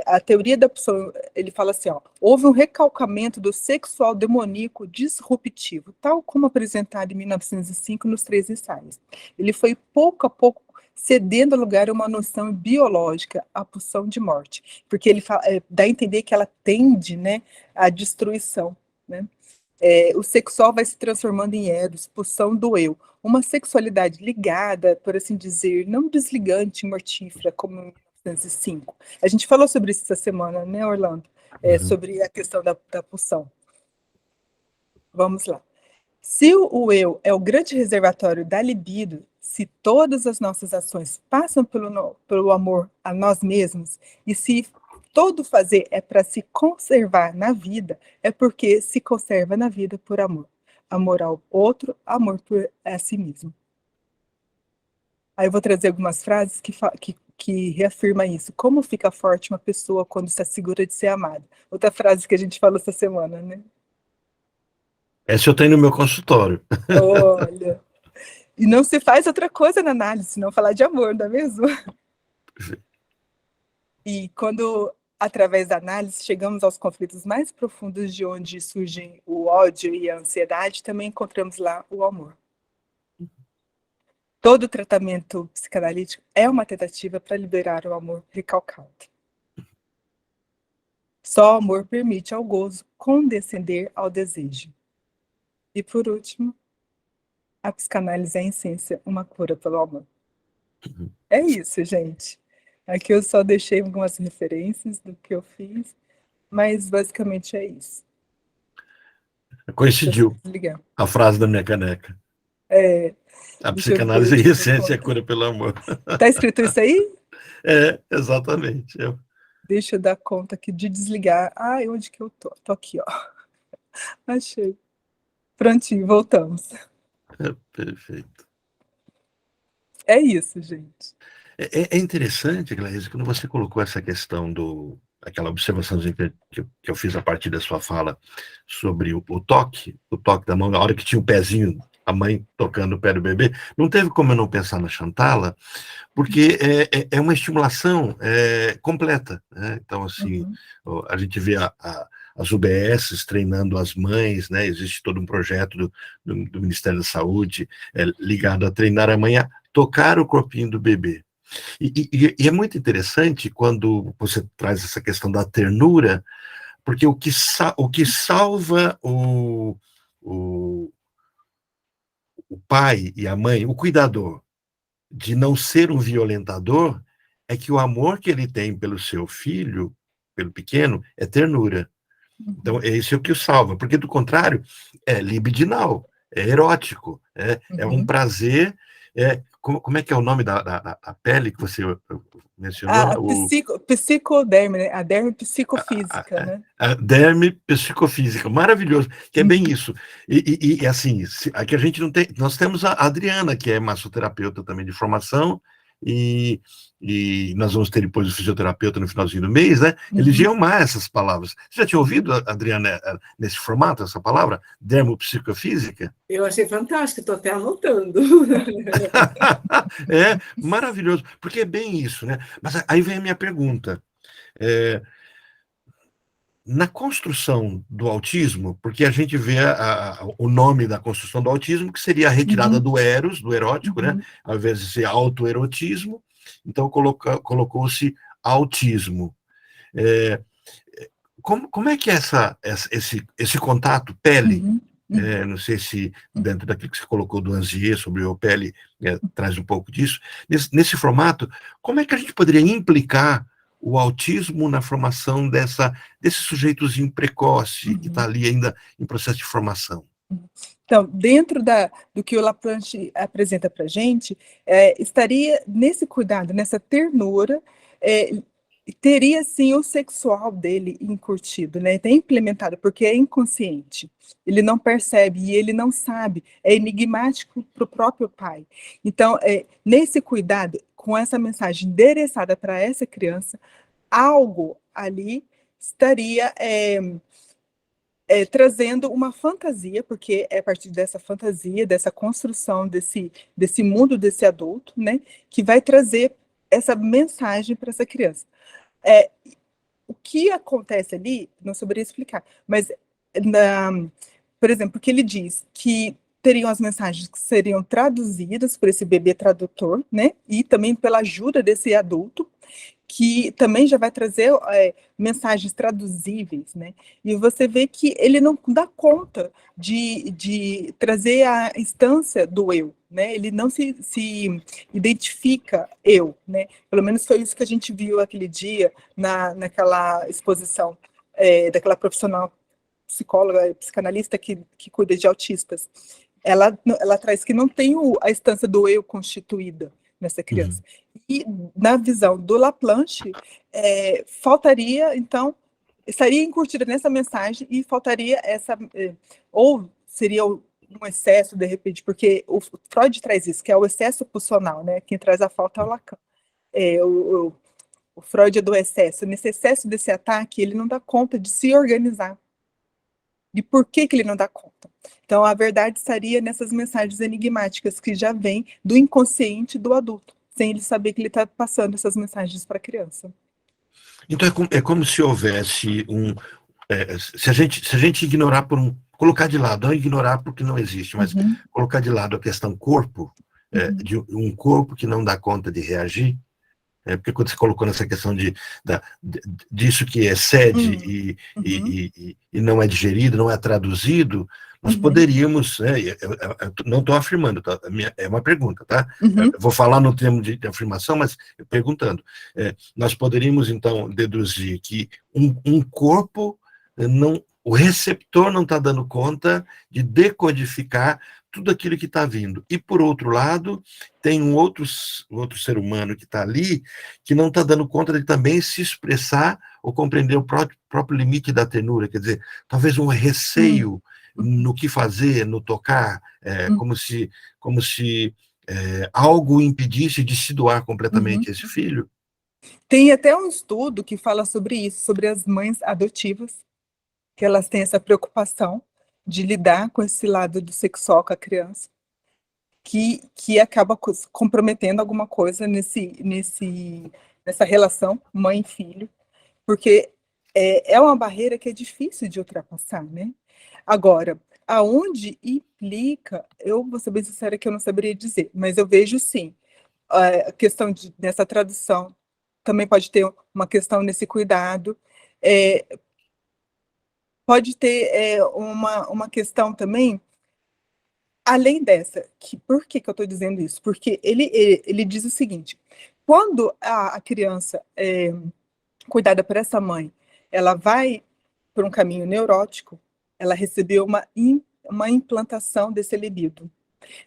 S2: A teoria da pulsão, ele fala assim, houve um recalcamento do sexual demoníaco disruptivo, tal como apresentado em 1905 nos 3 ensaios. Ele foi pouco a pouco cedendo lugar a uma noção biológica, a pulsão de morte, porque ele dá a entender que ela tende, né, à destruição, né? O sexual vai se transformando em eros, pulsão do eu, uma sexualidade ligada, por assim dizer, não desligante e mortífera, como em 1905. A gente falou sobre isso essa semana, né, Orlando? Sobre a questão da pulsão. Vamos lá. Se o eu é o grande reservatório da libido, se todas as nossas ações passam pelo amor a nós mesmos, e se todo fazer é para se conservar na vida, é porque se conserva na vida por amor. Amor ao outro, amor por a si mesmo. Aí eu vou trazer algumas frases que reafirma isso. Como fica forte uma pessoa quando está segura de ser amada? Outra frase que a gente falou essa semana, né?
S1: Essa eu tenho no meu consultório.
S2: Olha... E não se faz outra coisa na análise, senão falar de amor, não é mesmo? E quando, através da análise, chegamos aos conflitos mais profundos de onde surgem o ódio e a ansiedade, também encontramos lá o amor. Todo tratamento psicanalítico é uma tentativa para liberar o amor recalcado. Só o amor permite ao gozo condescender ao desejo. E por último, a psicanálise é, em essência, uma cura pelo amor. É isso, gente. Aqui eu só deixei algumas referências do que eu fiz, mas basicamente é isso.
S1: Coincidiu a frase da minha caneca. A psicanálise é essência, a cura pelo amor.
S2: Tá escrito isso aí?
S1: Exatamente.
S2: Deixa eu dar conta aqui de desligar. Ai, onde que eu tô? Tô aqui, ó. Achei. Prontinho, voltamos.
S1: Perfeito.
S2: É isso, gente.
S1: É interessante, Clarice, quando você colocou essa questão aquela observaçãozinha que eu fiz a partir da sua fala sobre o toque da mão, na hora que tinha o pezinho, a mãe tocando o pé do bebê, não teve como eu não pensar na Chantala, porque é uma estimulação completa, né? Então, assim, a gente vê as UBSs treinando as mães, né? Existe todo um projeto do Ministério da Saúde ligado a treinar a mãe a tocar o corpinho do bebê. E é muito interessante quando você traz essa questão da ternura, porque o que salva o pai e a mãe, o cuidador, de não ser um violentador, é que o amor que ele tem pelo seu filho, pelo pequeno, é ternura. Então, esse é o que o salva, porque, do contrário, é libidinal, é erótico, é um prazer. Como é que é o nome da pele que você mencionou o
S2: psicoderme, né? A derme
S1: a,
S2: psicofísica, né?
S1: a derme psicofísica, maravilhoso, que é bem isso. E assim, aqui a gente não tem, nós temos a Adriana, que é massoterapeuta também de formação, e, e nós vamos ter depois o fisioterapeuta no finalzinho do mês, né? Eles iam mais essas palavras. Você já tinha ouvido, Adriana, nesse formato, essa palavra, dermopsicofísica?
S3: Eu achei fantástico, estou até anotando.
S1: É maravilhoso, porque é bem isso, né? Mas aí vem a minha pergunta. É, na construção do autismo, porque a gente vê o nome da construção do autismo, que seria a retirada do eros, do erótico, né? Ao invés de ser autoerotismo, então colocou-se autismo. É, como é que é esse contato pele? Não sei se dentro daquilo que você colocou do Anzier sobre o pele traz um pouco disso. Nesse formato, como é que a gente poderia implicar o autismo na formação desse sujeitozinho precoce que está ali ainda em processo de formação?
S2: Então, dentro do que o Laplanche apresenta para a gente, estaria nesse cuidado, nessa ternura, teria sim o sexual dele encurtido, né? Tem implementado, porque é inconsciente, ele não percebe e ele não sabe, é enigmático para o próprio pai. Então, nesse cuidado, com essa mensagem endereçada para essa criança, algo ali estaria trazendo uma fantasia, porque é a partir dessa fantasia, dessa construção desse mundo desse adulto, né, que vai trazer essa mensagem para essa criança. O que acontece ali, não saberia explicar, mas, por exemplo, o que ele diz que teriam as mensagens que seriam traduzidas por esse bebê tradutor, né, e também pela ajuda desse adulto, que também já vai trazer mensagens traduzíveis, né? E você vê que ele não dá conta de trazer a instância do eu, né? Ele não se identifica eu, né? Pelo menos foi isso que a gente viu aquele dia naquela exposição daquela profissional psicóloga, psicanalista que cuida de autistas. Ela traz que não tem a instância do eu constituída nessa criança. E na visão do Laplanche, faltaria, então, estaria incutida nessa mensagem e faltaria ou seria um excesso, de repente, porque o Freud traz isso, que é o excesso pulsional, né? Quem traz a falta é o Lacan. O Freud é do excesso. Nesse excesso desse ataque, ele não dá conta de se organizar. E por que ele não dá conta? Então, a verdade estaria nessas mensagens enigmáticas que já vêm do inconsciente do adulto, sem ele saber que ele está passando essas mensagens para a criança.
S1: Então, é como se houvesse se a gente ignorar colocar de lado, não ignorar porque não existe, mas colocar de lado a questão corpo, de um corpo que não dá conta de reagir, porque quando você colocou nessa questão disso que excede e não é digerido, não é traduzido, nós poderíamos, não estou afirmando, tá? É uma pergunta, tá? Vou falar no termo de afirmação, mas perguntando. Nós poderíamos, então, deduzir que um corpo, o receptor não está dando conta de decodificar tudo aquilo que está vindo. E, por outro lado, tem um outro ser humano que está ali, que não está dando conta de também se expressar ou compreender o próprio limite da ternura, quer dizer, talvez um receio no que fazer, no tocar, como se algo impedisse de se doar completamente a esse filho.
S2: Tem até um estudo que fala sobre isso, sobre as mães adotivas, que elas têm essa preocupação de lidar com esse lado do sexual com a criança, que acaba comprometendo alguma coisa nessa relação mãe-filho, porque é uma barreira que é difícil de ultrapassar, né? Agora, aonde implica, eu vou ser bem sincera que eu não saberia dizer, mas eu vejo sim, a questão dessa tradução, também pode ter uma questão nesse cuidado, pode ter uma questão também, além dessa, por que eu estou dizendo isso? Porque ele diz o seguinte, quando a criança é cuidada por essa mãe, ela vai por um caminho neurótico, ela recebeu uma implantação desse libido.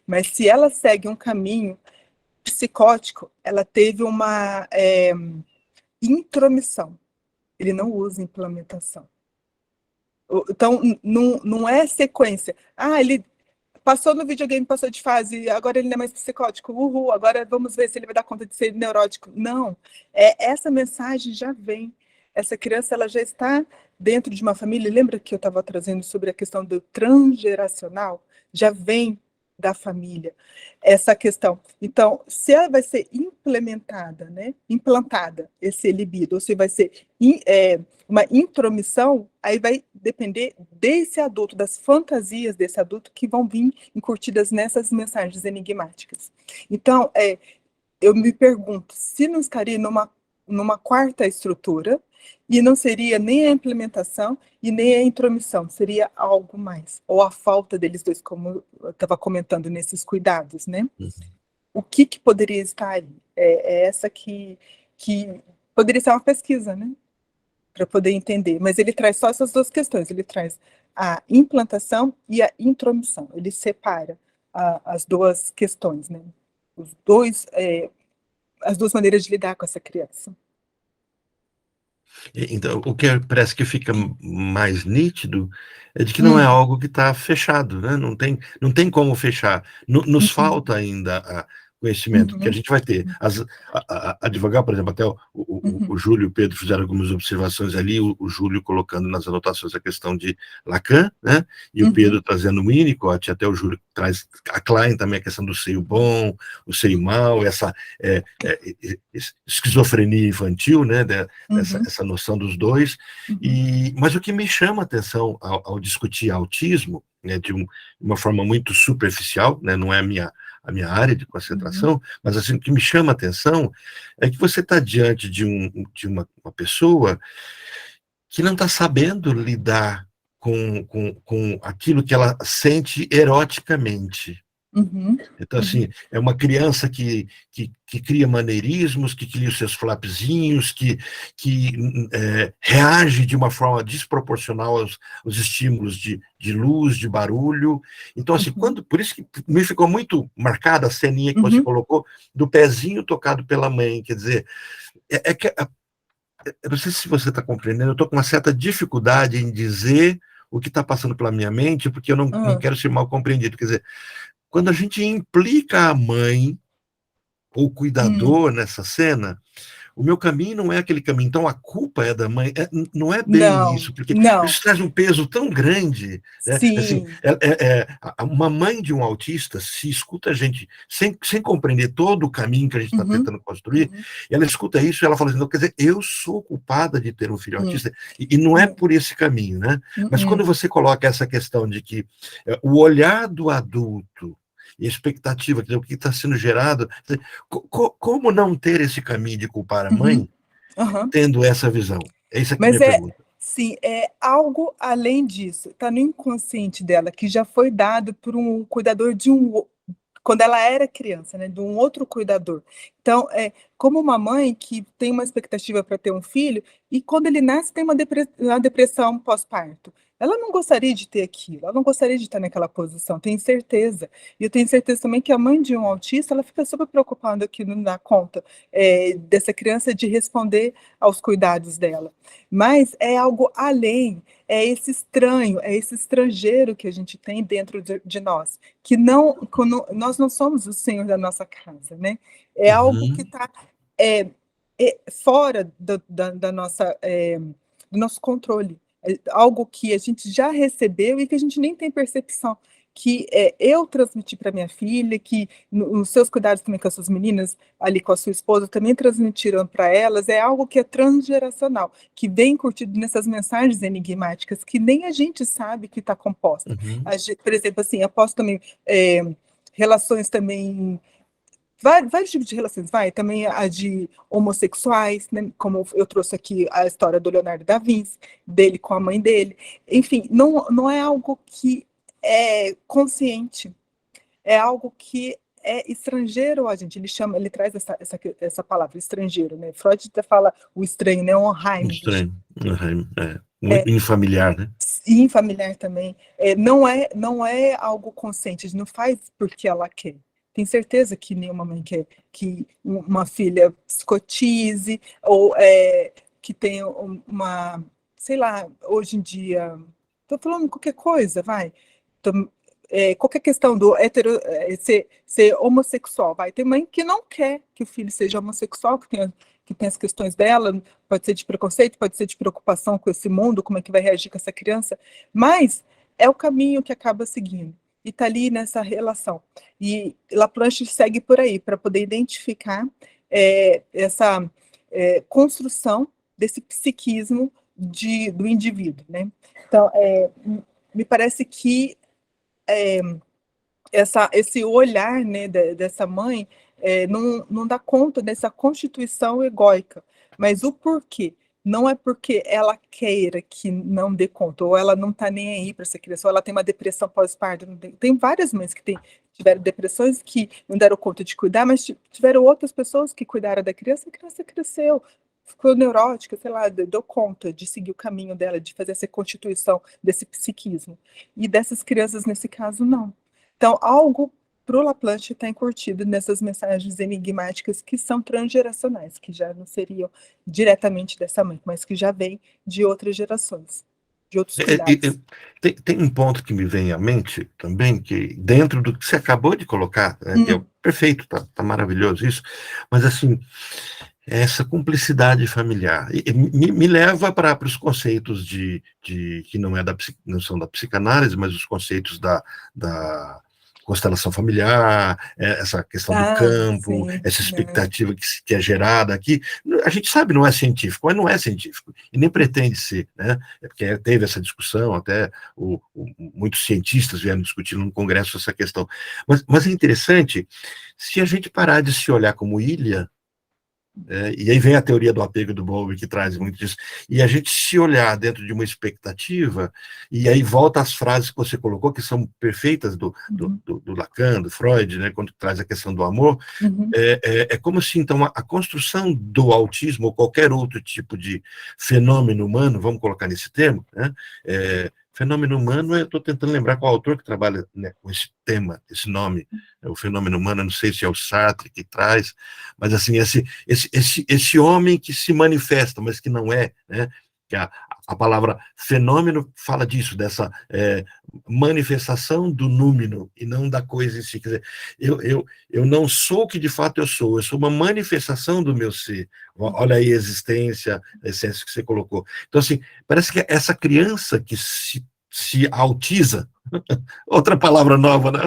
S2: Mas se ela segue um caminho psicótico, ela teve uma intromissão. Ele não usa implementação. Então, não é sequência. Ele passou no videogame, passou de fase, agora ele não é mais psicótico. Uhul, agora vamos ver se ele vai dar conta de ser neurótico. Não. Essa mensagem já vem. Essa criança ela já está dentro de uma família. Lembra que eu estava trazendo sobre a questão do transgeracional? Já vem da família essa questão. Então, se ela vai ser implementada, né, implantada, esse libido, ou se vai ser uma intromissão, aí vai depender desse adulto, das fantasias desse adulto que vão vir encurtidas nessas mensagens enigmáticas. Então, eu me pergunto se não estaria numa quarta estrutura, e não seria nem a implementação e nem a intromissão, seria algo mais, ou a falta deles dois, como eu estava comentando nesses cuidados, né? O que poderia estar ali? Essa que poderia ser uma pesquisa, né? Para poder entender, mas ele traz só essas duas questões, ele traz a implantação e a intromissão, ele separa as duas questões, né? As duas maneiras de lidar com essa criança.
S1: Então, o que parece que fica mais nítido é de que não é algo que está fechado, né? Não tem como fechar. Nos falta ainda conhecimento que a gente vai ter. Advogar, por exemplo, até o Júlio e o Pedro fizeram algumas observações ali, o Júlio colocando nas anotações a questão de Lacan, né? E o Pedro trazendo o Winnicott, até o Júlio traz a Klein também a questão do seio bom, o seio mau, essa esquizofrenia infantil, né? Essa noção dos dois. Mas o que me chama a atenção ao discutir autismo, né, de uma forma muito superficial, né, não é a minha área de concentração, mas assim, o que me chama a atenção é que você está diante de uma pessoa que não está sabendo lidar com aquilo que ela sente eroticamente. Então, assim, é uma criança que cria maneirismos, que cria os seus flapzinhos, que reage de uma forma desproporcional aos estímulos de luz, de barulho. Então, assim, por isso que me ficou muito marcada a ceninha que você colocou do pezinho tocado pela mãe. Quer dizer, eu não sei se você está compreendendo, eu estou com uma certa dificuldade em dizer o que está passando pela minha mente, porque eu não quero ser mal compreendido. Quer dizer, quando a gente implica a mãe ou o cuidador nessa cena, o meu caminho não é aquele caminho, então a culpa é da mãe, não é bem isso, porque isso traz um peso tão grande, né? Assim, uma mãe de um autista, se escuta a gente, sem compreender todo o caminho que a gente está tentando construir, ela escuta isso e ela fala assim, não, quer dizer, eu sou culpada de ter um filho autista, e não é por esse caminho, né? Mas quando você coloca essa questão de que o olhar do adulto, e a expectativa, o que está sendo gerado, como não ter esse caminho de culpar a mãe, tendo essa visão? É isso aqui a minha pergunta.
S2: Sim, é algo além disso, está no inconsciente dela, que já foi dado por um cuidador quando ela era criança, né, de um outro cuidador. Então, como uma mãe que tem uma expectativa para ter um filho, e quando ele nasce tem uma depressão pós-parto. Ela não gostaria de ter aquilo, ela não gostaria de estar naquela posição, tenho certeza. E eu tenho certeza também que a mãe de um autista, ela fica super preocupada que não dá conta dessa criança de responder aos cuidados dela. Mas é algo além, é esse estranho, é esse estrangeiro que a gente tem dentro de nós, que nós não somos o senhor da nossa casa, né? É algo que está fora da nossa, do nosso controle. É algo que a gente já recebeu e que a gente nem tem percepção, que eu transmiti para minha filha, que nos seus cuidados também com as suas meninas, ali com a sua esposa, também transmitiram para elas, é algo que é transgeracional, que vem curtido nessas mensagens enigmáticas, que nem a gente sabe que está composta. Por exemplo, assim, eu posso também, relações também, vários tipos de relações, também a de homossexuais, né, como eu trouxe aqui a história do Leonardo da Vinci, dele com a mãe dele, enfim, não é algo que é consciente, é algo que é estrangeiro a gente, ele traz essa palavra, estrangeiro, né, Freud até fala o estranho, né,
S1: Estranho, muito infamiliar, né?
S2: Sim, familiar também, não é algo consciente, não faz porque ela quer, Tenho certeza que nenhuma mãe quer que uma filha psicotize, ou que tenha uma, sei lá, hoje em dia, estou falando qualquer coisa, vai. Qualquer questão do ser homossexual, vai. Tem mãe que não quer que o filho seja homossexual, que tem as questões dela, pode ser de preconceito, pode ser de preocupação com esse mundo, como é que vai reagir com essa criança, mas é o caminho que acaba seguindo, e está ali nessa relação. E Laplanche segue por aí, para poder identificar essa construção desse psiquismo do indivíduo, né? Então, me parece que esse olhar, né, dessa mãe não dá conta dessa constituição egóica, mas o porquê? Não é porque ela queira que não dê conta, ou ela não está nem aí para essa criança, ou ela tem uma depressão pós-parto. Tem várias mães que tiveram depressões que não deram conta de cuidar, mas tiveram outras pessoas que cuidaram da criança, a criança cresceu, ficou neurótica, sei lá, deu conta de seguir o caminho dela, de fazer essa constituição desse psiquismo. E dessas crianças, nesse caso, não. Então, algo para o Laplanche está incutido nessas mensagens enigmáticas que são transgeracionais, que já não seriam diretamente dessa mãe, mas que já vêm de outras gerações, de outros cuidados.
S1: Tem um ponto que me vem à mente também, que dentro do que você acabou de colocar, né, que é perfeito, tá maravilhoso isso, mas assim, essa cumplicidade familiar me leva para os conceitos que não são da psicanálise, mas os conceitos da constelação familiar, essa questão do campo,
S2: sim,
S1: essa expectativa que é gerada aqui. A gente sabe, não é científico, mas não é científico, e nem pretende ser, né? Porque teve essa discussão, até muitos cientistas vieram discutir no congresso essa questão. Mas é interessante, se a gente parar de se olhar como ilha, e aí vem a teoria do apego do Bowlby, que traz muito disso, e a gente se olhar dentro de uma expectativa, e aí volta às frases que você colocou, que são perfeitas do Lacan, do Freud, né, quando traz a questão do amor, é como se, então, a construção do autismo, ou qualquer outro tipo de fenômeno humano, vamos colocar nesse termo, né, fenômeno humano, eu estou tentando lembrar qual autor que trabalha, né, com esse tema, esse nome, o fenômeno humano, não sei se é o Sartre que traz, mas assim, esse homem que se manifesta, mas que não é, né, que a palavra fenômeno fala disso, dessa manifestação do número, e não da coisa em si. Quer dizer, eu não sou o que de fato eu sou uma manifestação do meu ser. Olha aí a essência que você colocou. Então, assim, parece que essa criança que se autiza, outra palavra nova, né?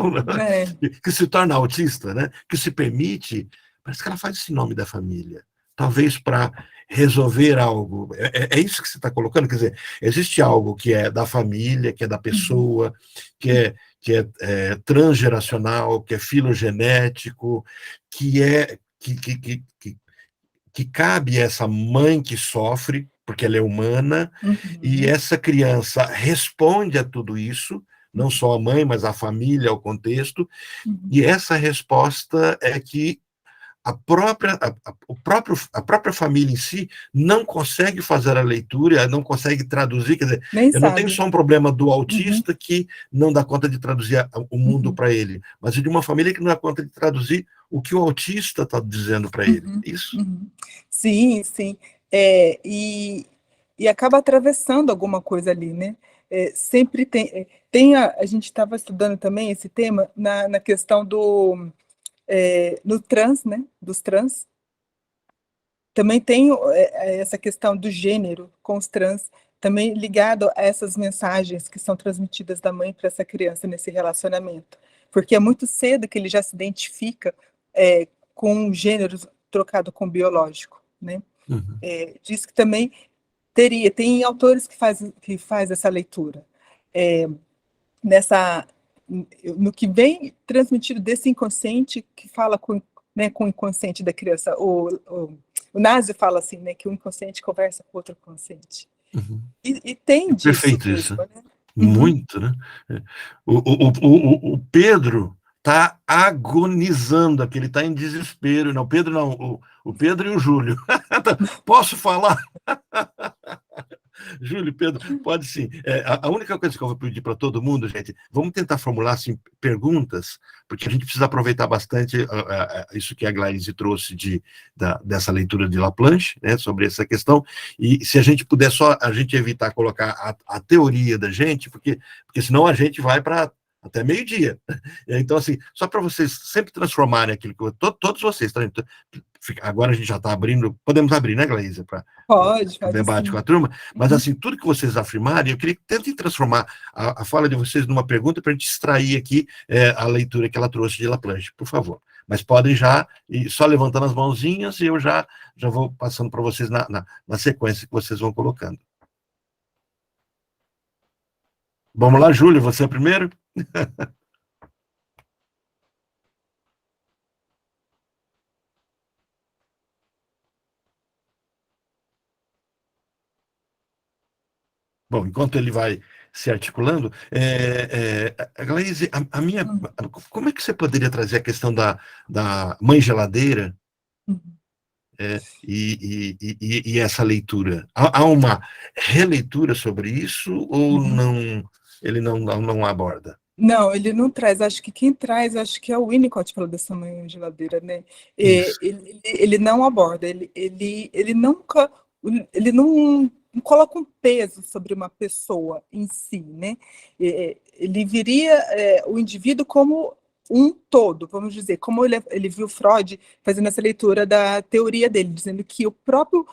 S1: Que se torna autista, né? Que se permite, parece que ela faz esse nome da família, talvez para resolver algo. É isso que você está colocando? Quer dizer, existe algo que é da família, que é da pessoa, que é transgeracional, que é filogenético, que cabe a essa mãe que sofre, porque ela é humana, e essa criança responde a tudo isso, não só a mãe, mas a família, o contexto, e essa resposta é que a própria família em si não consegue fazer a leitura, não consegue traduzir, quer dizer, eu não tenho só um problema do autista que não dá conta de traduzir o mundo para ele, mas de uma família que não dá conta de traduzir o que o autista está dizendo para ele. Isso?
S2: Sim, sim. E acaba atravessando alguma coisa ali, né? Sempre a gente estava estudando também esse tema na questão no trans, né? Dos trans. Também tem essa questão do gênero com os trans, também ligado a essas mensagens que são transmitidas da mãe para essa criança nesse relacionamento. Porque é muito cedo que ele já se identifica com um gênero trocado com o biológico, né? Diz que também tem autores que faz essa leitura. No que vem transmitido desse inconsciente, que fala com o inconsciente da criança. O Nazi fala assim, né, que o inconsciente conversa com outro inconsciente. E tem disso.
S1: Perfeito
S2: mesmo,
S1: isso.
S2: né?
S1: Muito, né? O Pedro está agonizando aqui, ele está em desespero. Não, Pedro não, o Pedro e o Júlio. Posso falar? Júlio, Pedro, pode sim. A única coisa que eu vou pedir para todo mundo, gente, vamos tentar formular assim, perguntas, porque a gente precisa aproveitar bastante isso que a Glaise trouxe dessa leitura de Laplanche, né, sobre essa questão, e se a gente puder só a gente evitar colocar a teoria da gente, porque senão a gente vai para até meio-dia. Então, assim, só para vocês sempre transformarem aquilo que todos vocês, tá? Agora a gente já está abrindo, podemos abrir, né, Glaísa, para
S2: Pode
S1: o debate
S2: sim.
S1: com a turma, mas assim, tudo que vocês afirmarem, eu queria que tentem transformar a fala de vocês numa pergunta para a gente extrair aqui a leitura que ela trouxe de Laplanche, por favor. Mas podem já, e só levantando as mãozinhas, e eu já vou passando para vocês na sequência que vocês vão colocando. Vamos lá, Júlio, você primeiro? Bom, enquanto ele vai se articulando, Glaise, como é que você poderia trazer a questão da mãe geladeira e essa leitura? Há uma releitura sobre isso ou não? Ele não aborda?
S2: Não, ele não traz. Acho que quem traz, acho que é o Winnicott falou dessa mãe geladeira, né?
S1: Isso.
S2: Ele não aborda, ele nunca, ele não coloca um peso sobre uma pessoa em si, né? Ele viria o indivíduo como um todo, vamos dizer, como ele viu Freud fazendo essa leitura da teoria dele, dizendo que o próprio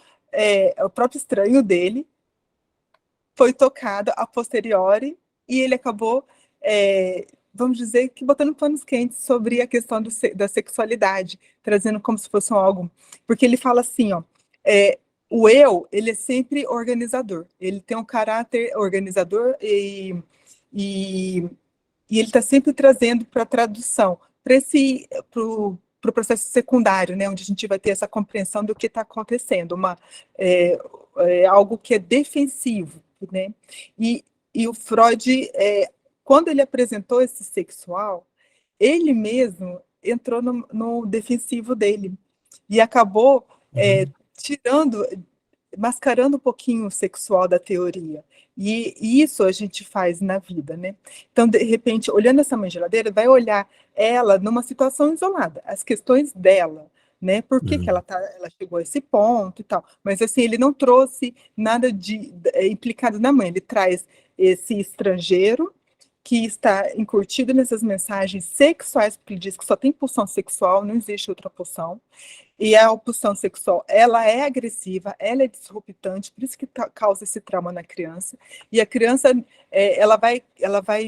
S2: estranho dele foi tocado a posteriori e ele acabou, vamos dizer, que botando panos quentes sobre a questão da sexualidade, trazendo como se fosse algo. Porque ele fala assim, ó, o eu, ele é sempre organizador, ele tem um caráter organizador e ele está sempre trazendo para a tradução, para o processo secundário, né, onde a gente vai ter essa compreensão do que está acontecendo, algo que é defensivo, né? E o Freud, quando ele apresentou esse sexual, ele mesmo entrou no defensivo dele e acabou mascarando um pouquinho o sexual da teoria. E isso a gente faz na vida, né? Então, de repente, olhando essa mãe geladeira, vai olhar ela numa situação isolada, as questões dela, né? Por que ela chegou a esse ponto e tal. Mas, assim, ele não trouxe nada implicado na mãe, ele traz esse estrangeiro que está encurtido nessas mensagens sexuais, porque ele diz que só tem pulsão sexual, não existe outra pulsão. E a pulsão sexual, ela é agressiva, ela é disruptante, por isso que causa esse trauma na criança. E a criança, ela vai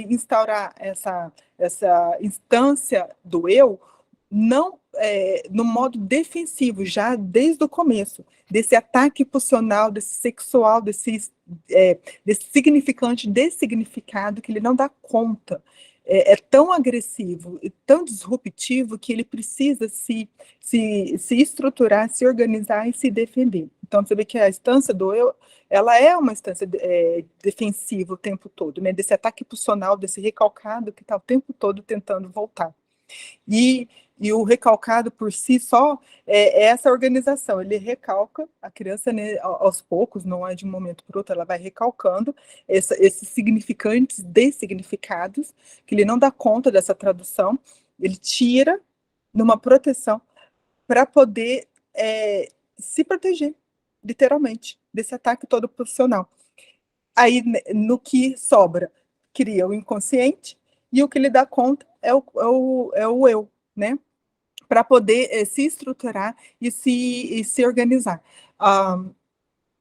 S2: instaurar essa instância do eu, não no modo defensivo, já desde o começo, desse ataque pulsional, desse sexual, desse significante dessignificado que ele não dá conta. É tão agressivo e tão disruptivo que ele precisa se estruturar, se organizar e se defender. Então, você vê que a instância do eu, ela é uma instância defensiva o tempo todo, né? Desse ataque pulsional, desse recalcado que está o tempo todo tentando voltar. E o recalcado por si só é essa organização, ele recalca a criança, né, aos poucos, não é de um momento para outro, ela vai recalcando esses significantes dessignificados, que ele não dá conta dessa tradução, ele tira numa proteção para poder se proteger, literalmente, desse ataque todo pulsional. Aí, no que sobra, cria o inconsciente, e o que lhe dá conta é o eu, né? Para poder se estruturar e se organizar.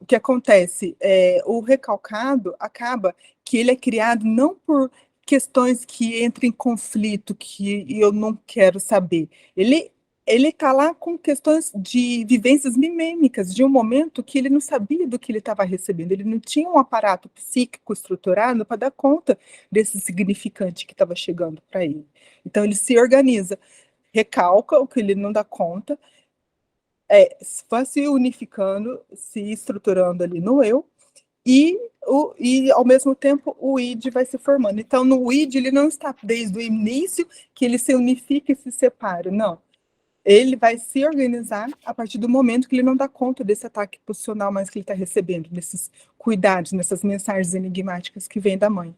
S2: O que acontece? O recalcado acaba que ele é criado não por questões que entram em conflito, que eu não quero saber. Ele está lá com questões de vivências mimêmicas, de um momento que ele não sabia do que ele estava recebendo, ele não tinha um aparato psíquico estruturado para dar conta desse significante que estava chegando para ele. Então, ele se organiza, recalca o que ele não dá conta, vai se unificando, se estruturando ali no eu, e ao mesmo tempo o id vai se formando. Então, no id, ele não está desde o início que ele se unifica e se separa, não. ele vai se organizar a partir do momento que ele não dá conta desse ataque pulsional mais que ele está recebendo, desses cuidados, nessas mensagens enigmáticas que vêm da mãe.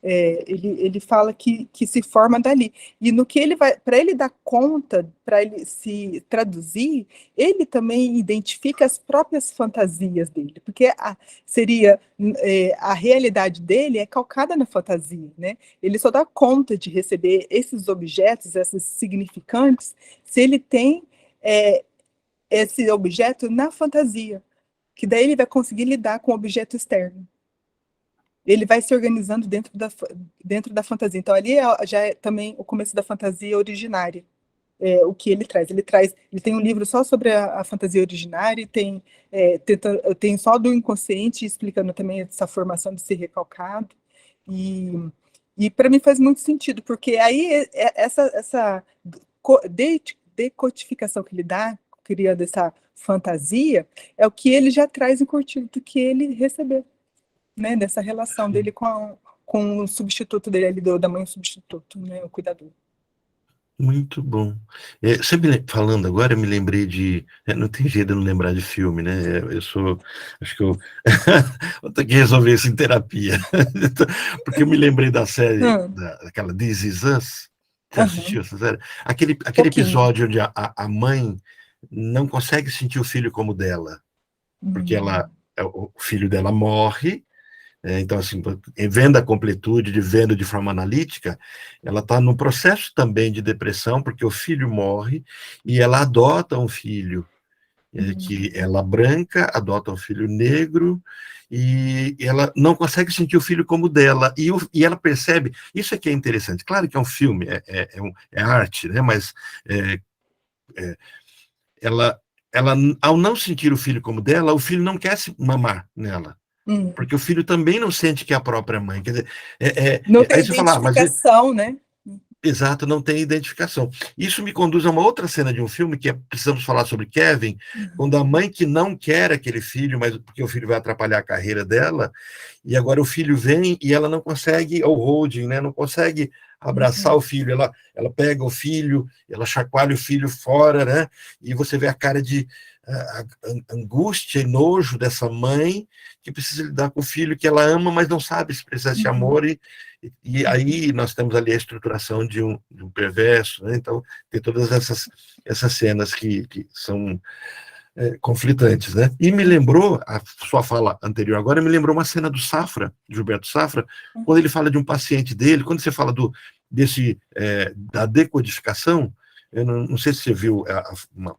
S2: Ele fala que se forma dali. E no que ele vai, para ele dar conta, para ele se traduzir, ele também identifica as próprias fantasias dele, porque a realidade dele é calcada na fantasia, né? Ele só dá conta de receber esses objetos, esses significantes, se ele tem esse objeto na fantasia, que daí ele vai conseguir lidar com o objeto externo. Ele vai se organizando dentro da fantasia. Então, ali já é também o começo da fantasia originária. O que ele traz. Ele tem um livro só sobre a fantasia originária, tem só do inconsciente, explicando também essa formação de ser recalcado. E para mim faz muito sentido, porque aí essa decodificação que ele dá, criando essa fantasia, é o que ele já traz encurtido do que ele recebeu. Né, dessa relação dele com o substituto dele ali, da mãe substituto, né, o cuidador.
S1: Muito bom. Você falando agora, eu me lembrei de... não tem jeito de não lembrar de filme, né? Acho que eu vou ter que resolver isso em terapia. Porque eu me lembrei da série, daquela This Is Us. Você assistiu essa série? Aquele episódio onde a mãe não consegue sentir o filho como dela. Porque o filho dela morre. Então, assim, vendo a completude, vendo de forma analítica, ela está no processo também de depressão, porque o filho morre e ela adota um filho, que ela branca, adota um filho negro, e ela não consegue sentir o filho como dela, e ela percebe, isso aqui é interessante, claro que é um filme, é arte, né? Mas ela, ao não sentir o filho como dela, o filho não quer se mamar nela. Porque o filho também não sente que é a própria mãe. Quer dizer,
S2: não tem
S1: aí você fala,
S2: identificação, né?
S1: Exato, não tem identificação. Isso me conduz a uma outra cena de um filme, que precisamos falar sobre Kevin, quando a mãe que não quer aquele filho, mas porque o filho vai atrapalhar a carreira dela, e agora o filho vem e ela não consegue, ou holding, né, não consegue abraçar o filho, ela pega o filho, ela chacoalha o filho fora, né, e você vê a cara de angústia e nojo dessa mãe que precisa lidar com o filho que ela ama, mas não sabe expressar esse amor, e aí nós temos ali a estruturação de um perverso, né? Então tem todas essas cenas que são conflitantes, né? E me lembrou, a sua fala anterior agora, me lembrou uma cena do Safra, Gilberto Safra, quando ele fala de um paciente dele, quando você fala da decodificação, eu não sei se você viu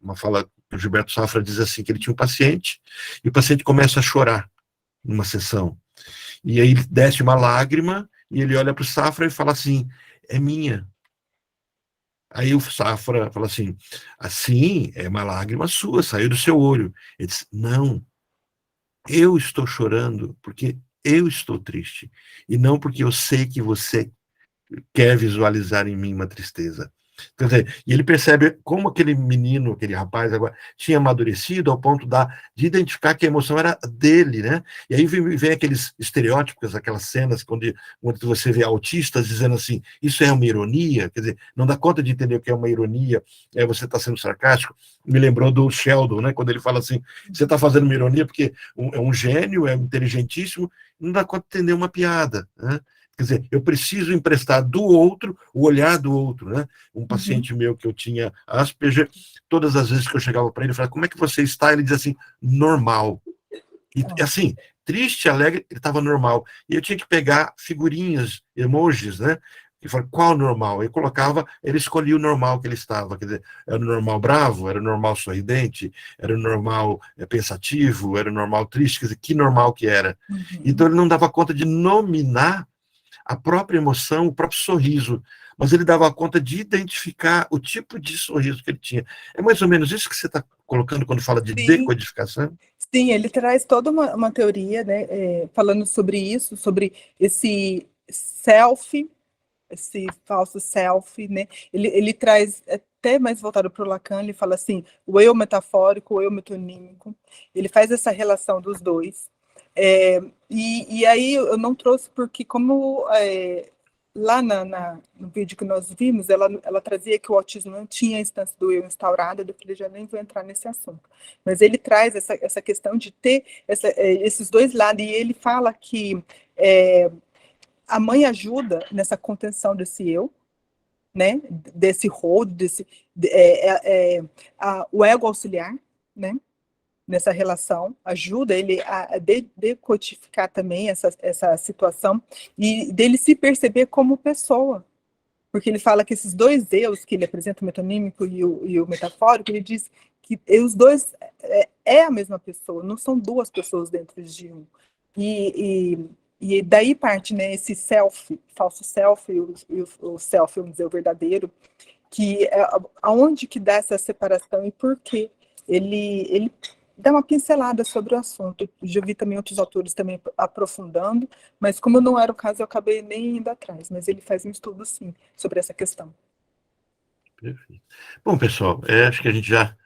S1: uma fala que o Gilberto Safra diz assim, que ele tinha um paciente, e o paciente começa a chorar numa sessão, e aí desce uma lágrima, e ele olha para o Safra e fala assim, é minha. Aí o Safra fala assim, é uma lágrima sua, saiu do seu olho. Ele diz, não, eu estou chorando porque eu estou triste, e não porque eu sei que você quer visualizar em mim uma tristeza. Quer dizer, e ele percebe como aquele menino, aquele rapaz agora tinha amadurecido ao ponto de identificar que a emoção era dele, né? E aí vem aqueles estereótipos, aquelas cenas quando você vê autistas dizendo assim, isso é uma ironia, quer dizer, não dá conta de entender o que é uma ironia, você está sendo sarcástico. Me lembrou do Sheldon, né? Quando ele fala assim, você está fazendo uma ironia porque é um gênio, é inteligentíssimo, não dá conta de entender uma piada, né? Quer dizer, eu preciso emprestar do outro, o olhar do outro, né? Um paciente meu que eu tinha Asperger, todas as vezes que eu chegava para ele, eu falava, como é que você está? Ele dizia assim, normal. E assim, triste, alegre, ele estava normal. E eu tinha que pegar figurinhas, emojis, né? E falava, qual normal? Eu colocava, ele escolhia o normal que ele estava. Quer dizer, era o normal bravo, era o normal sorridente, era o normal pensativo, era o normal triste, quer dizer, que normal que era. Então ele não dava conta de nominar a própria emoção, o próprio sorriso, mas ele dava conta de identificar o tipo de sorriso que ele tinha. É mais ou menos isso que você está colocando quando fala de decodificação?
S2: Sim, ele traz toda uma teoria, né, falando sobre isso, sobre esse self, esse falso self, né? Ele traz até mais voltado para o Lacan, ele fala assim, o eu metafórico, o eu metonímico, ele faz essa relação dos dois. E aí eu não trouxe porque como lá no vídeo que nós vimos, ela trazia que o autismo não tinha a instância do eu instaurada, do que já nem vou entrar nesse assunto. Mas ele traz essa questão de ter esses dois lados, e ele fala que a mãe ajuda nessa contenção desse eu, né, desse rodo, o ego auxiliar, né, nessa relação, ajuda ele a decodificar também essa situação e dele se perceber como pessoa. Porque ele fala que esses dois eus que ele apresenta, o metonímico e o metafórico, ele diz que os dois é a mesma pessoa, não são duas pessoas dentro de um. E daí parte, né, esse self, falso self e o self, vamos dizer, o verdadeiro, que aonde que dá essa separação e por quê? Ele dá uma pincelada sobre o assunto. Já vi também outros autores também aprofundando, mas como não era o caso, eu acabei nem indo atrás. Mas ele faz um estudo, sim, sobre essa questão.
S1: Perfeito. Bom, pessoal, acho que a gente já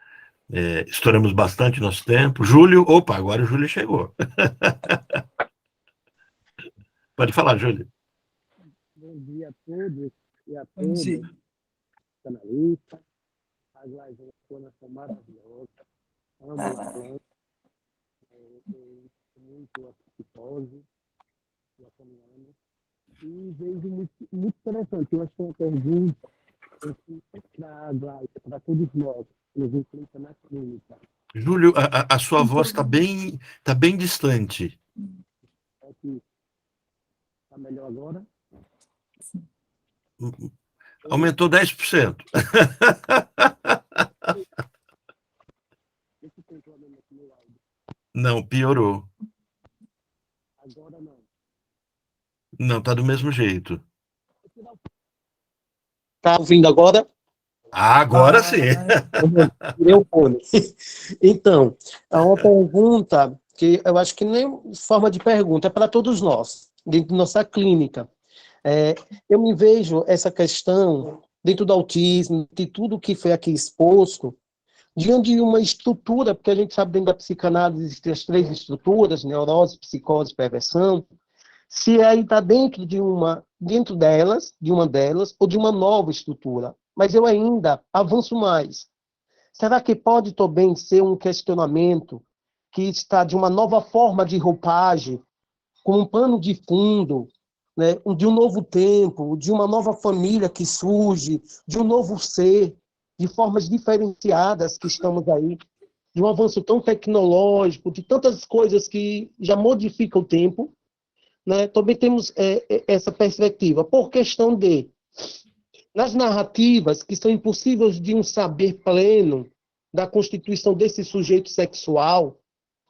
S1: estouramos bastante nosso tempo. Júlio, opa, agora o Júlio chegou. Pode falar, Júlio.
S4: Bom dia a todos e a
S2: Bom
S4: todas,
S2: dia.
S4: canalistas. A Glaiva é uma planta maravilhosa. Amo a planta. Muito a psicose, a caminhando. E vejo muito interessante. Eu acho que é uma pergunta para Glaiva, para todos nós, que nos enfrenta na clínica.
S1: Júlio, a sua voz está bem distante.
S4: Aqui. Está melhor agora?
S1: Aumentou 10%.
S4: Esse tem problema aqui no áudio.
S1: Não, piorou.
S4: Agora não.
S1: Não, está do mesmo jeito.
S4: Está ouvindo agora?
S1: Agora sim.
S4: Meu fone. Então, é uma pergunta que eu acho que nem forma de pergunta, é para todos nós, dentro da nossa clínica. Eu me vejo essa questão, dentro do autismo, de tudo que foi aqui exposto, diante de uma estrutura, porque a gente sabe dentro da psicanálise existem as 3 estruturas, neurose, psicose, perversão, se aí está dentro de uma delas, ou de uma nova estrutura. Mas eu ainda avanço mais. Será que pode também ser um questionamento que está de uma nova forma de roupagem, com um pano de fundo, né, de um novo tempo, de uma nova família que surge, de um novo ser, de formas diferenciadas que estamos aí, de um avanço tão tecnológico, de tantas coisas que já modificam o tempo, né? Também temos essa perspectiva, por questão de, nas narrativas que são impossíveis de um saber pleno da constituição desse sujeito sexual,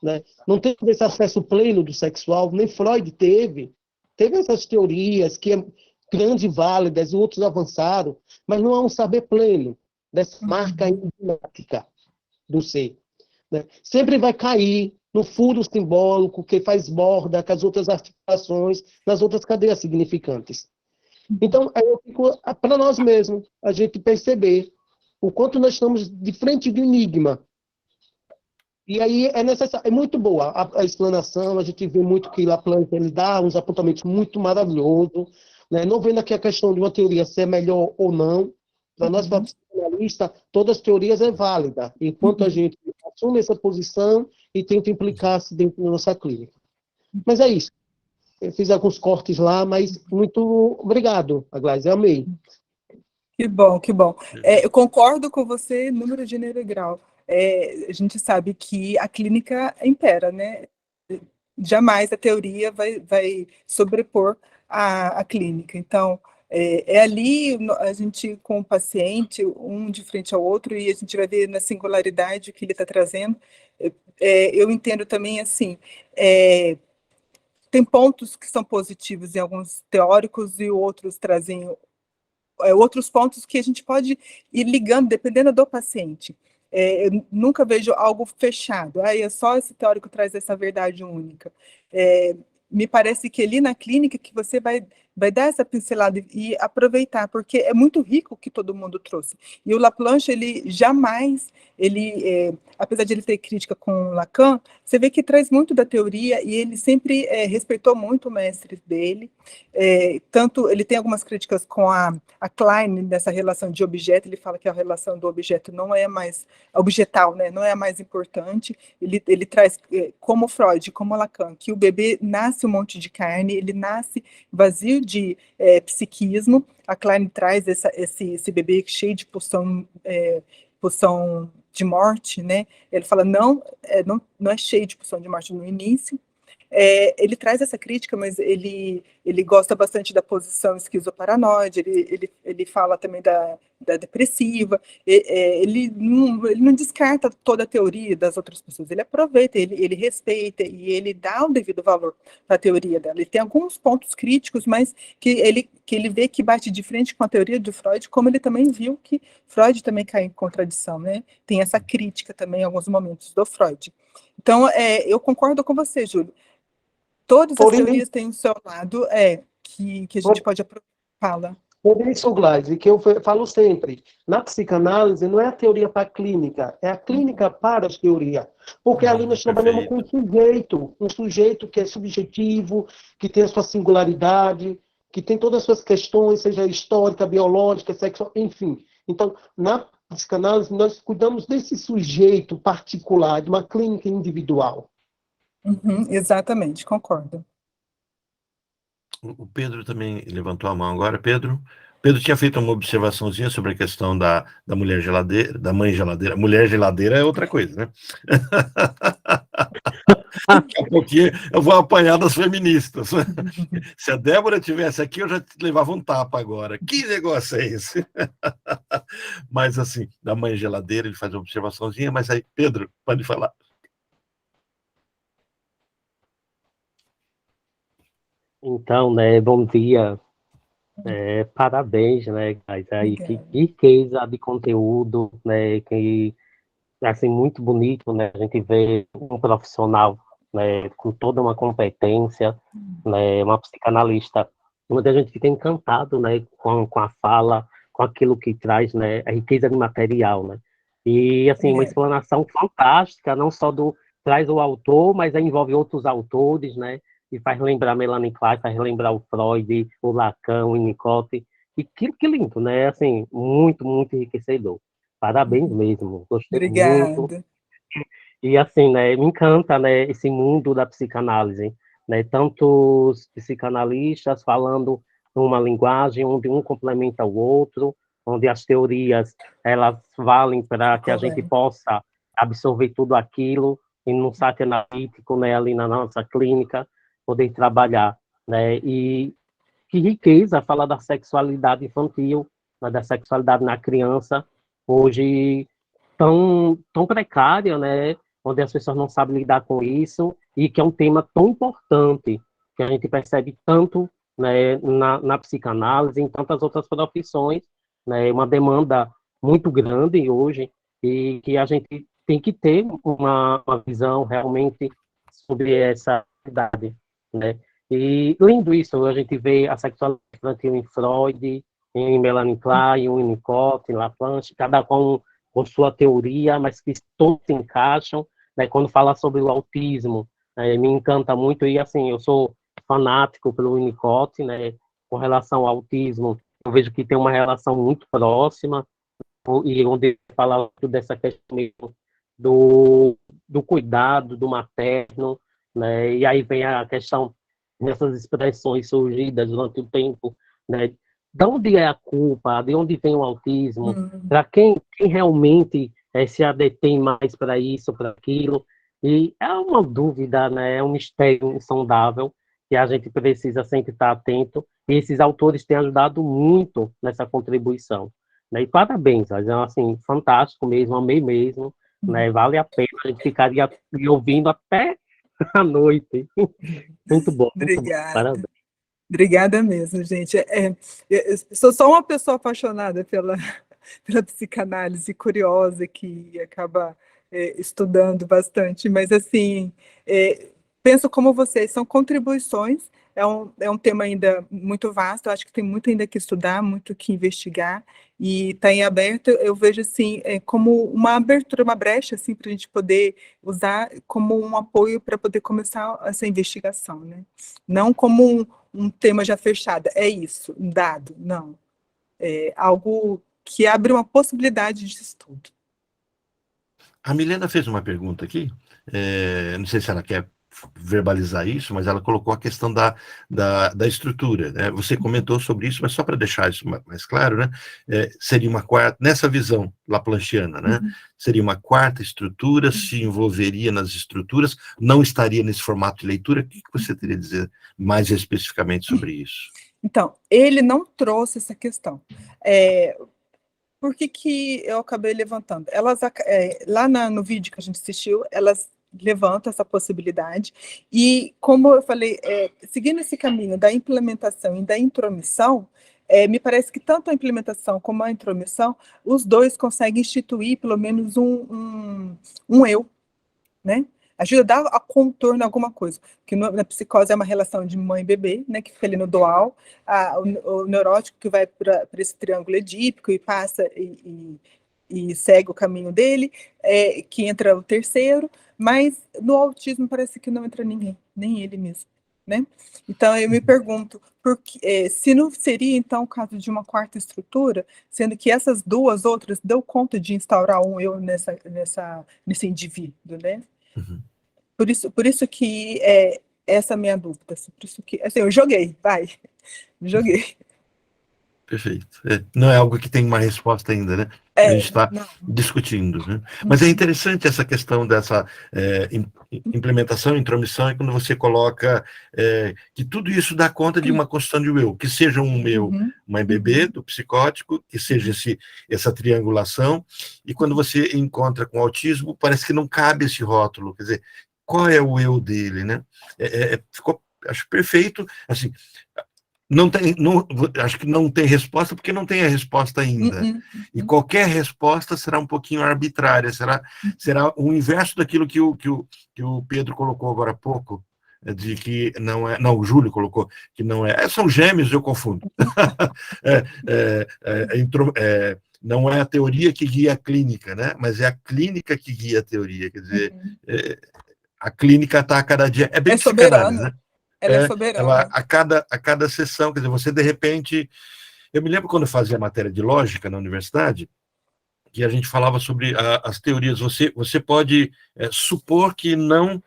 S4: né? Não teve esse acesso pleno do sexual, nem Freud teve essas teorias que é grandes e válidas, e outros avançaram, mas não há um saber pleno dessa marca enigmática do ser, né? Sempre vai cair no furo simbólico que faz borda com as outras articulações, nas outras cadeias significantes. Então, eu fico para nós mesmos, a gente perceber o quanto nós estamos de frente de um enigma. E aí é necessário, é muito boa a explanação, a gente vê muito que Laplante ele dá uns apontamentos muito maravilhosos, né? Não vendo aqui a questão de uma teoria ser melhor ou não, para nós, para psicanalista, todas as teorias é válida, enquanto a gente assume essa posição e tenta implicar-se dentro da nossa clínica. Mas é isso. Eu fiz alguns cortes lá, mas muito obrigado, Aglaise, eu amei.
S2: Que bom, que bom. Eu concordo com você, número, gênero e grau. A gente sabe que a clínica impera, né? Jamais a teoria vai sobrepor a clínica. Então, ali a gente, com o paciente, um de frente ao outro, e a gente vai ver na singularidade o que ele está trazendo. Eu entendo também assim, tem pontos que são positivos em alguns teóricos e outros trazem outros pontos que a gente pode ir ligando, dependendo do paciente. Eu nunca vejo algo fechado. É só esse teórico traz essa verdade única. Me parece que ali na clínica que você vai vai dar essa pincelada e aproveitar, porque é muito rico o que todo mundo trouxe. E o Laplanche, ele jamais, apesar de ele ter crítica com Lacan, você vê que traz muito da teoria e ele sempre respeitou muito o mestre dele. Tanto ele tem algumas críticas com a Klein nessa relação de objeto, ele fala que a relação do objeto não é mais objetal, né, não é a mais importante. Ele traz, como Freud, como Lacan, que o bebê nasce um monte de carne, ele nasce vazio de psiquismo. A Klein traz esse bebê cheio de pulsão de morte, né? Ele fala, não é cheio de pulsão de morte no início. Ele traz essa crítica, mas ele gosta bastante da posição esquizoparanoide, ele fala também da depressiva, ele não descarta toda a teoria das outras pessoas, ele aproveita, ele respeita e ele dá o devido valor para a teoria dela. Ele tem alguns pontos críticos, mas que ele vê que bate de frente com a teoria de Freud, como ele também viu que Freud também cai em contradição, né? Tem essa crítica também em alguns momentos do Freud. Então, eu concordo com você, Júlio. Todas as teorias têm o seu lado, que a gente pode aproveitar.
S4: Por isso, Gladys, que eu falo sempre, na psicanálise não é a teoria para a clínica, é a clínica para a teoria. Porque ali nós trabalhamos com um sujeito que é subjetivo, que tem a sua singularidade, que tem todas as suas questões, seja histórica, biológica, sexual, enfim. Então, na psicanálise, nós cuidamos desse sujeito particular, de uma clínica individual.
S2: Exatamente, concordo.
S1: O Pedro também levantou a mão agora. Pedro tinha feito uma observaçãozinha sobre a questão da mulher geladeira, da mãe geladeira. Mulher geladeira é outra coisa, né? Daqui a pouquinho eu vou apanhar das feministas. Se a Débora estivesse aqui, eu já levava um tapa agora. Que negócio é esse? Mas, assim, da mãe geladeira, ele faz uma observaçãozinha, mas aí, Pedro, pode falar.
S5: Então, né, bom dia, parabéns, né, guys, aí, que riqueza de conteúdo, né, que, assim, muito bonito, né, a gente vê um profissional, né, com toda uma competência, né, uma psicanalista, onde a gente fica encantado, né, com a fala, com aquilo que traz, né, a riqueza de material, né, e, assim, uma explanação fantástica, não só traz o autor, mas aí envolve outros autores, né, e faz lembrar Melanie Klein, faz lembrar o Freud, o Lacan, o Winnicott, e que lindo, né? Assim, muito, muito enriquecedor. Parabéns mesmo, gostei muito.
S2: Obrigada.
S5: E assim, né, me encanta, né, esse mundo da psicanálise, né? Tantos psicanalistas falando uma linguagem onde um complementa o outro, onde as teorias elas valem para que a gente possa absorver tudo aquilo e num saque analítico, né, ali na nossa clínica, poder trabalhar, né? E que riqueza falar da sexualidade infantil, né, da sexualidade na criança, hoje tão precária, né? Onde as pessoas não sabem lidar com isso e que é um tema tão importante que a gente percebe tanto, né, na psicanálise, em tantas outras profissões, né? Uma demanda muito grande hoje e que a gente tem que ter uma visão realmente sobre essa idade, né? E lindo isso, a gente vê a sexualidade infantil em Freud, em Melanie Klein, em Winnicott, em Laplanche, cada com sua teoria, mas que todos se encaixam, né? Quando fala sobre o autismo, me encanta muito, e assim, eu sou fanático pelo Winnicott, né? Com relação ao autismo, eu vejo que tem uma relação muito próxima, e onde fala dessa questão mesmo do cuidado, do materno, né? E aí vem a questão dessas expressões surgidas durante o tempo, né? De onde é a culpa? De onde vem o autismo? Para quem realmente se adetém mais para isso, para aquilo? E é uma dúvida, né? É um mistério insondável que a gente precisa sempre estar atento. E esses autores têm ajudado muito nessa contribuição, né? E parabéns, assim, fantástico mesmo, amei mesmo, né? Vale a pena, a gente ficaria ouvindo até a noite. Muito bom.
S2: Obrigada.
S5: Parabéns.
S2: Obrigada mesmo, gente. Eu sou só uma pessoa apaixonada pela psicanálise, curiosa, que acaba estudando bastante, mas assim, penso como vocês, são contribuições é um tema ainda muito vasto, eu acho que tem muito ainda que estudar, muito que investigar, e está em aberto, eu vejo assim, como uma abertura, uma brecha, assim, para a gente poder usar como um apoio para poder começar essa investigação, né? Não como um tema já fechado, é isso, um dado, não. É algo que abre uma possibilidade de estudo.
S1: A Milena fez uma pergunta aqui, não sei se ela quer verbalizar isso, mas ela colocou a questão da estrutura, né? Você comentou sobre isso, mas só para deixar isso mais claro, né? Seria uma quarta, nessa visão laplanchiana, né? Seria uma quarta estrutura, se envolveria nas estruturas, não estaria nesse formato de leitura. O que você teria a dizer mais especificamente sobre isso?
S2: Então, ele não trouxe essa questão. Por que eu acabei levantando? Lá no vídeo que a gente assistiu, elas levantam essa possibilidade, e como eu falei, seguindo esse caminho da implementação e da intromissão, me parece que tanto a implementação como a intromissão, os dois conseguem instituir pelo menos um eu, né? Ajuda a dar a contorno a alguma coisa, que na psicose é uma relação de mãe e bebê, né, que fica ali no dual, o neurótico que vai para esse triângulo edípico e passa e segue o caminho dele, que entra o terceiro, mas no autismo parece que não entra ninguém, nem ele mesmo, né? Então eu me pergunto, se não seria então o caso de uma quarta estrutura, sendo que essas duas outras deu conta de instaurar um eu nesse indivíduo, né?
S1: Uhum.
S2: Por isso que essa é a minha dúvida. Por isso que, assim, eu joguei.
S1: Perfeito. Não é algo que tem uma resposta ainda, né? A gente está discutindo, né? Mas é interessante essa questão dessa implementação, intromissão, e quando você coloca que tudo isso dá conta de uma construção de eu, que seja um eu, mãe bebê, do psicótico, que seja essa triangulação, e quando você encontra com autismo, parece que não cabe esse rótulo, quer dizer, qual é o eu dele, né? Ficou, acho perfeito, assim. Acho que não tem resposta, porque não tem a resposta ainda. E qualquer resposta será um pouquinho arbitrária, será o inverso daquilo que o Pedro colocou agora há pouco, de que não é. Não, o Júlio colocou que não é. São gêmeos, eu confundo. Não é a teoria que guia a clínica, né? Mas é a clínica que guia a teoria. Quer dizer, a clínica está a cada dia. É bem psicanálise, né?
S2: Ela é soberana.
S1: A cada sessão, quer dizer, você de repente... Eu me lembro quando eu fazia matéria de lógica na universidade, que a gente falava sobre as teorias. Você pode supor que não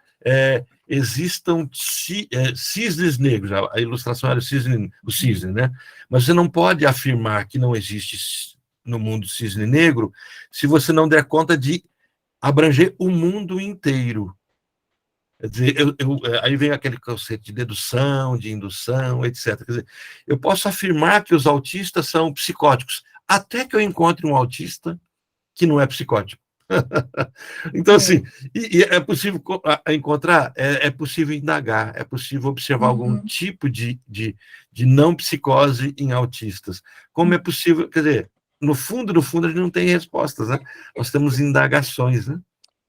S1: existam cisnes negros, a ilustração era o cisne, né? Mas você não pode afirmar que não existe no mundo cisne negro se você não der conta de abranger o mundo inteiro. Quer dizer, aí vem aquele conceito de dedução, de indução, etc. Quer dizer, eu posso afirmar que os autistas são psicóticos, até que eu encontre um autista que não é psicótico. Então, assim, e é possível encontrar, é possível indagar, é possível observar algum tipo de não psicose em autistas. Como é possível, quer dizer, no fundo, a gente não tem respostas, né? Nós temos indagações, né?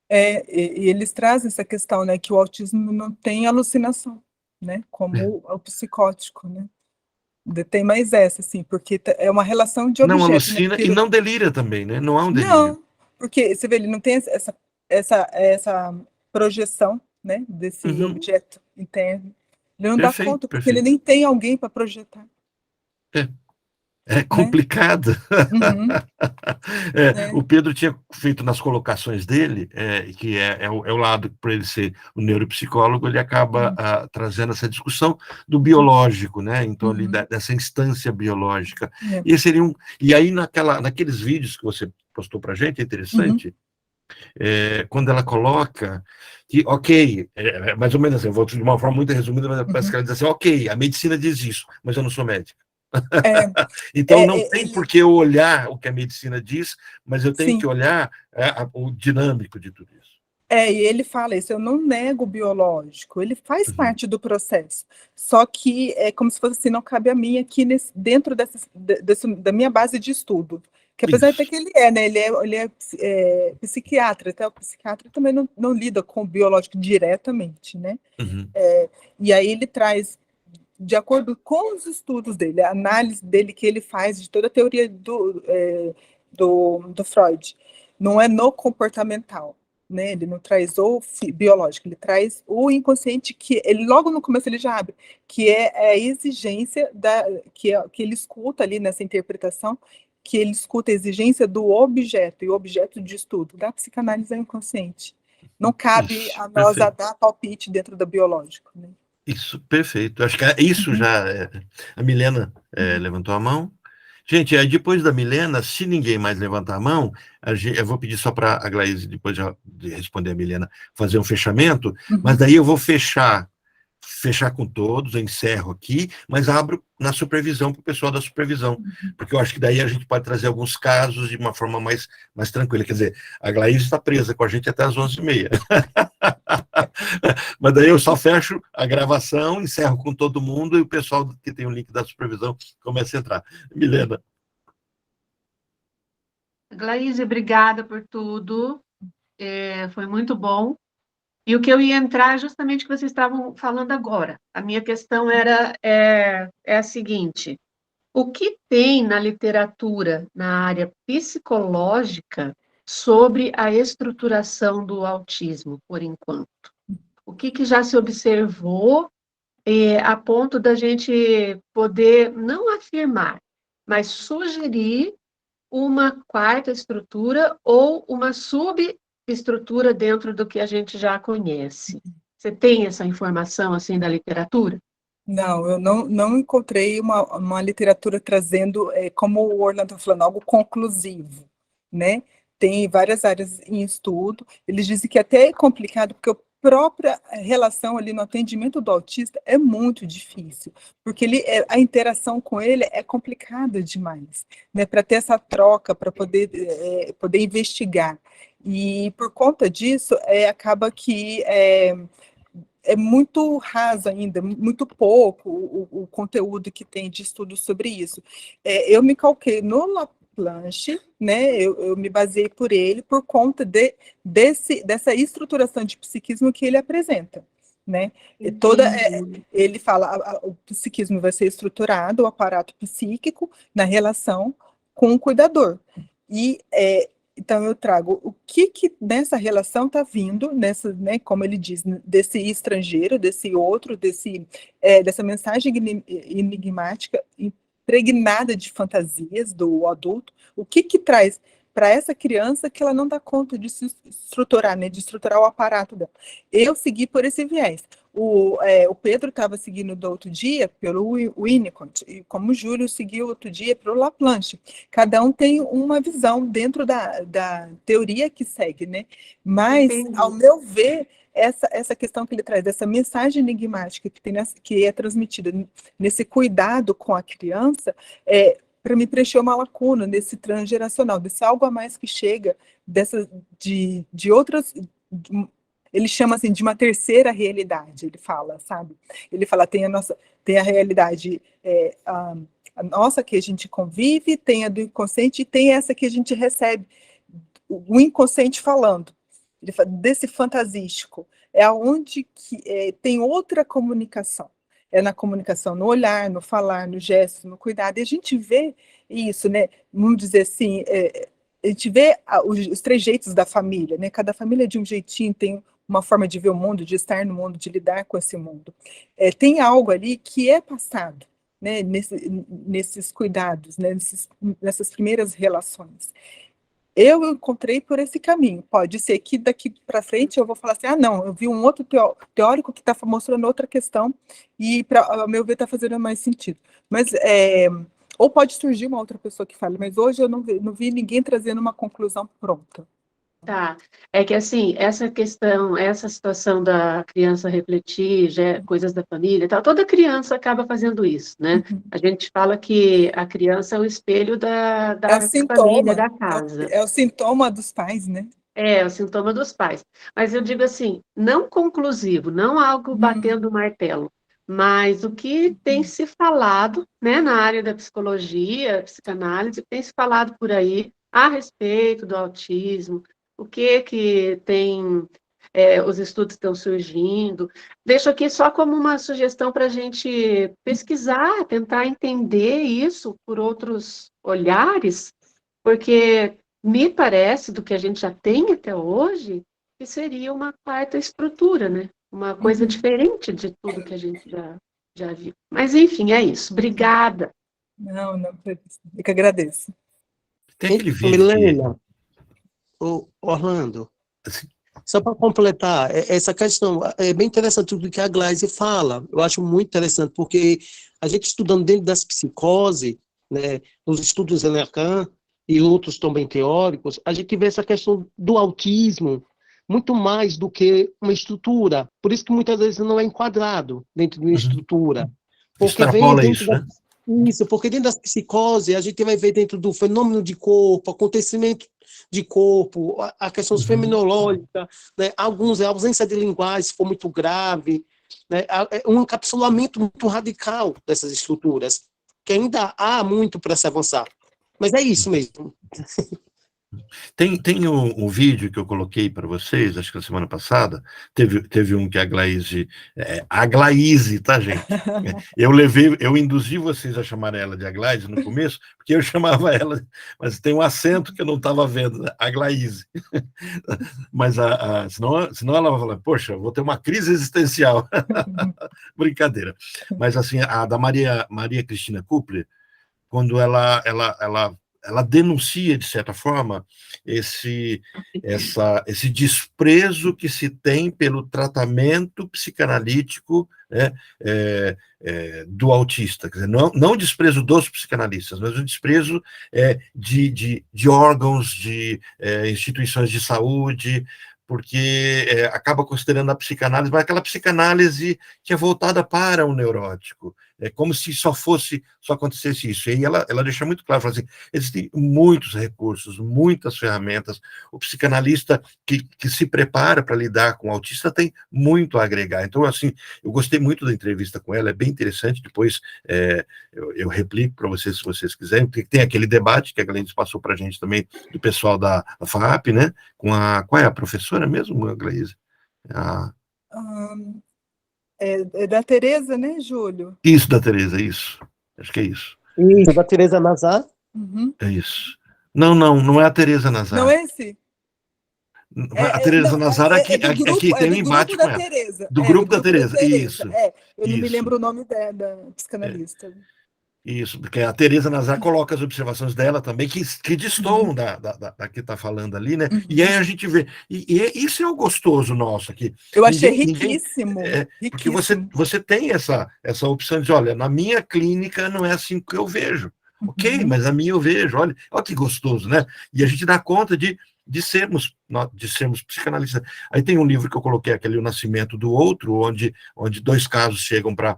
S2: E eles trazem essa questão, né, que o autismo não tem alucinação, né, como o psicótico, né? Tem mais essa, assim, porque é uma relação de objeto.
S1: Não alucina,
S2: né?
S1: E não delira também, né? Não há um delírio.
S2: Não, porque você vê, ele não tem essa projeção, né, desse objeto interno. Ele não dá conta, porque ele nem tem alguém para projetar.
S1: É complicado. O Pedro tinha feito nas colocações dele, que é o lado, para ele ser o neuropsicólogo, ele acaba trazendo essa discussão do biológico, né? Então, ali, dessa instância biológica. E aí, naqueles vídeos que você postou para a gente, é interessante, quando ela coloca que, ok, mais ou menos assim, eu vou de uma forma muito resumida, mas parece que ela diz assim, ok, a medicina diz isso, mas eu não sou médica. Então, não tem por que eu olhar o que a medicina diz, mas eu tenho que olhar o dinâmico de tudo isso.
S2: E ele fala isso, eu não nego o biológico, ele faz parte do processo, só que é como se fosse assim, não cabe a mim aqui dentro da minha base de estudo, que apesar até que ele né, ele é psiquiatra, até o psiquiatra também não lida com o biológico diretamente, né? E aí ele traz de acordo com os estudos dele, a análise dele que ele faz de toda a teoria do Freud, não é no comportamental, né? Ele não traz o biológico, ele traz o inconsciente, que ele logo no começo ele já abre, que é a exigência que ele escuta ali nessa interpretação, que ele escuta a exigência do objeto, e o objeto de estudo da psicanálise é o inconsciente. Não cabe
S1: Isso,
S2: a nós a
S1: perfeito.
S2: dar palpite dentro do biológico, né?
S1: Isso, perfeito. Acho que isso já. A Milena levantou a mão. Gente, aí depois da Milena, se ninguém mais levantar a mão, eu vou pedir só para a Glaíse, depois de responder a Milena, fazer um fechamento, mas daí eu vou fechar com todos, eu encerro aqui, mas abro na supervisão para o pessoal da supervisão, porque eu acho que daí a gente pode trazer alguns casos de uma forma mais tranquila. Quer dizer, a Glaíse está presa com a gente até as 11h30. Mas daí eu só fecho a gravação, encerro com todo mundo e o pessoal que tem o link da supervisão começa a entrar. Milena.
S3: Glaíse, obrigada por tudo. Foi muito bom. E o que eu ia entrar é justamente o que vocês estavam falando agora. A minha questão é a seguinte: o que tem na literatura, na área psicológica, sobre a estruturação do autismo, por enquanto? O que já se observou a ponto da gente poder não afirmar, mas sugerir uma quarta estrutura ou uma subestrutura dentro do que a gente já conhece? Você tem essa informação assim da literatura?
S2: Não, eu não encontrei uma literatura trazendo, como o Orlando está falando, algo conclusivo, né? Tem várias áreas em estudo. Eles dizem que até é complicado, porque a própria relação ali no atendimento do autista é muito difícil, porque a interação com ele é complicada demais, né? Para ter essa troca, para poder investigar. E por conta disso, acaba que é muito raso ainda, muito pouco o conteúdo que tem de estudo sobre isso. Eu me calquei no Laplanche, né? Eu me baseei por ele por conta dessa estruturação de psiquismo que ele apresenta, né? Ele fala o psiquismo vai ser estruturado, o aparato psíquico na relação com o cuidador. E então, eu trago o que nessa relação está vindo, né, como ele diz, desse estrangeiro, desse outro, dessa mensagem enigmática, impregnada de fantasias do adulto, o que traz para essa criança que ela não dá conta de se estruturar, né, de estruturar o aparato dela. Eu segui por esse viés. O Pedro estava seguindo do outro dia pelo Winnicott, e como o Júlio seguiu outro dia pelo Laplanche. Cada um tem uma visão dentro da teoria que segue, né? Mas,
S3: Entendi.
S2: ao meu ver, essa questão que ele traz, essa mensagem enigmática que é transmitida nesse cuidado com a criança, para mim preencher uma lacuna nesse transgeracional, desse algo a mais que chega de outras... Ele chama assim de uma terceira realidade, ele fala, sabe? Ele fala, tem a realidade a nossa que a gente convive, tem a do inconsciente e tem essa que a gente recebe, o inconsciente falando. Ele fala desse fantasístico. É onde tem outra comunicação. É na comunicação, no olhar, no falar, no gesto, no cuidado. E a gente vê isso, né? Vamos dizer assim, a gente vê os trejeitos da família, né? Cada família é de um jeitinho, tem uma forma de ver o mundo, de estar no mundo, de lidar com esse mundo. Tem algo ali que é passado, né, nesses cuidados, né, nessas primeiras relações. Eu encontrei por esse caminho. Pode ser que daqui para frente eu vou falar assim, não, eu vi um outro teórico que está mostrando outra questão e, ao meu ver, está fazendo mais sentido. Mas, ou pode surgir uma outra pessoa que fale, mas hoje eu não vi ninguém trazendo uma conclusão pronta.
S3: Tá, é que assim, essa situação da criança refletir, coisas da família e tal, toda criança acaba fazendo isso, né? A gente fala que a criança é o espelho da
S2: É o
S3: família,
S2: sintoma,
S3: da casa.
S2: é o sintoma dos pais, né?
S3: É o sintoma dos pais. Mas eu digo assim, não conclusivo, não algo batendo o martelo, mas o que tem se falado, né, na área da psicologia, psicanálise, tem se falado por aí a respeito do autismo, o que tem os estudos estão surgindo. Deixo aqui só como uma sugestão para a gente pesquisar, tentar entender isso por outros olhares, porque me parece, do que a gente já tem até hoje, que seria uma quarta estrutura, né? Uma coisa diferente de tudo que a gente já viu. Mas, enfim, é isso. Obrigada.
S2: Não, eu que agradeço.
S1: Tem aquele vídeo
S4: Milena, Orlando,
S1: Assim,
S4: só para completar, essa questão é bem interessante tudo que a Glaise fala. Eu acho muito interessante, porque a gente estudando dentro das psicose, né, nos estudos Lacan e outros também teóricos, a gente vê essa questão do autismo muito mais do que uma estrutura. Por isso que muitas vezes não é enquadrado dentro de uma estrutura. Porque vem
S1: extrapola
S4: dentro
S1: isso, né?
S4: Isso, porque dentro das psicoses a gente vai ver dentro do fenômeno de corpo, acontecimento de corpo, a questão fenomenológica, né? Alguns, a ausência de linguagem, se for muito grave, né? Um encapsulamento muito radical dessas estruturas, que ainda há muito para se avançar. Mas é isso mesmo.
S1: Tem um vídeo que eu coloquei para vocês, acho que na semana passada, teve um que a Glaise, tá, gente? Eu induzi vocês a chamar ela de Aglaise no começo, porque eu chamava ela, mas tem um acento que eu não estava vendo, né? Aglaise. Mas senão ela vai falar, poxa, vou ter uma crise existencial. Brincadeira. Mas assim, a da Maria Cristina Kupler, quando ela denuncia, de certa forma, esse desprezo que se tem pelo tratamento psicanalítico, né, do autista. Quer dizer, não o desprezo dos psicanalistas, mas o desprezo de órgãos, de instituições de saúde, porque acaba considerando a psicanálise, mas aquela psicanálise que é voltada para o neurótico. É como se só acontecesse isso. E aí ela deixa muito claro, fala assim, existem muitos recursos, muitas ferramentas. O psicanalista que se prepara para lidar com o autista tem muito a agregar. Então, assim, eu gostei muito da entrevista com ela, é bem interessante. Depois eu replico para vocês, se vocês quiserem, porque tem aquele debate que a Gleice passou para a gente também, do pessoal da FAAP, né? Qual é a professora mesmo, Gleice?
S2: É da Tereza, né, Júlio?
S1: Isso, da Tereza, isso. Acho que é isso.
S4: Isso, da Tereza Nazar.
S1: É isso. Não é a Tereza Nazar.
S2: Não é esse?
S1: A Tereza Nazar aqui tem um embate com ela.
S2: Tereza.
S1: Do grupo da Tereza, isso.
S2: Eu não me lembro o nome da psicanalista.
S1: Isso, porque a Tereza Nazar coloca as observações dela também, que destoam da que está falando ali, né? E aí a gente vê. E isso é o gostoso nosso aqui.
S2: Eu achei riquíssimo.
S1: Porque você tem essa opção de, olha, na minha clínica não é assim que eu vejo. Ok, mas na minha eu vejo, olha que gostoso, né? E a gente dá conta de sermos psicanalistas. Aí tem um livro que eu coloquei, aquele O Nascimento do Outro, onde dois casos chegam para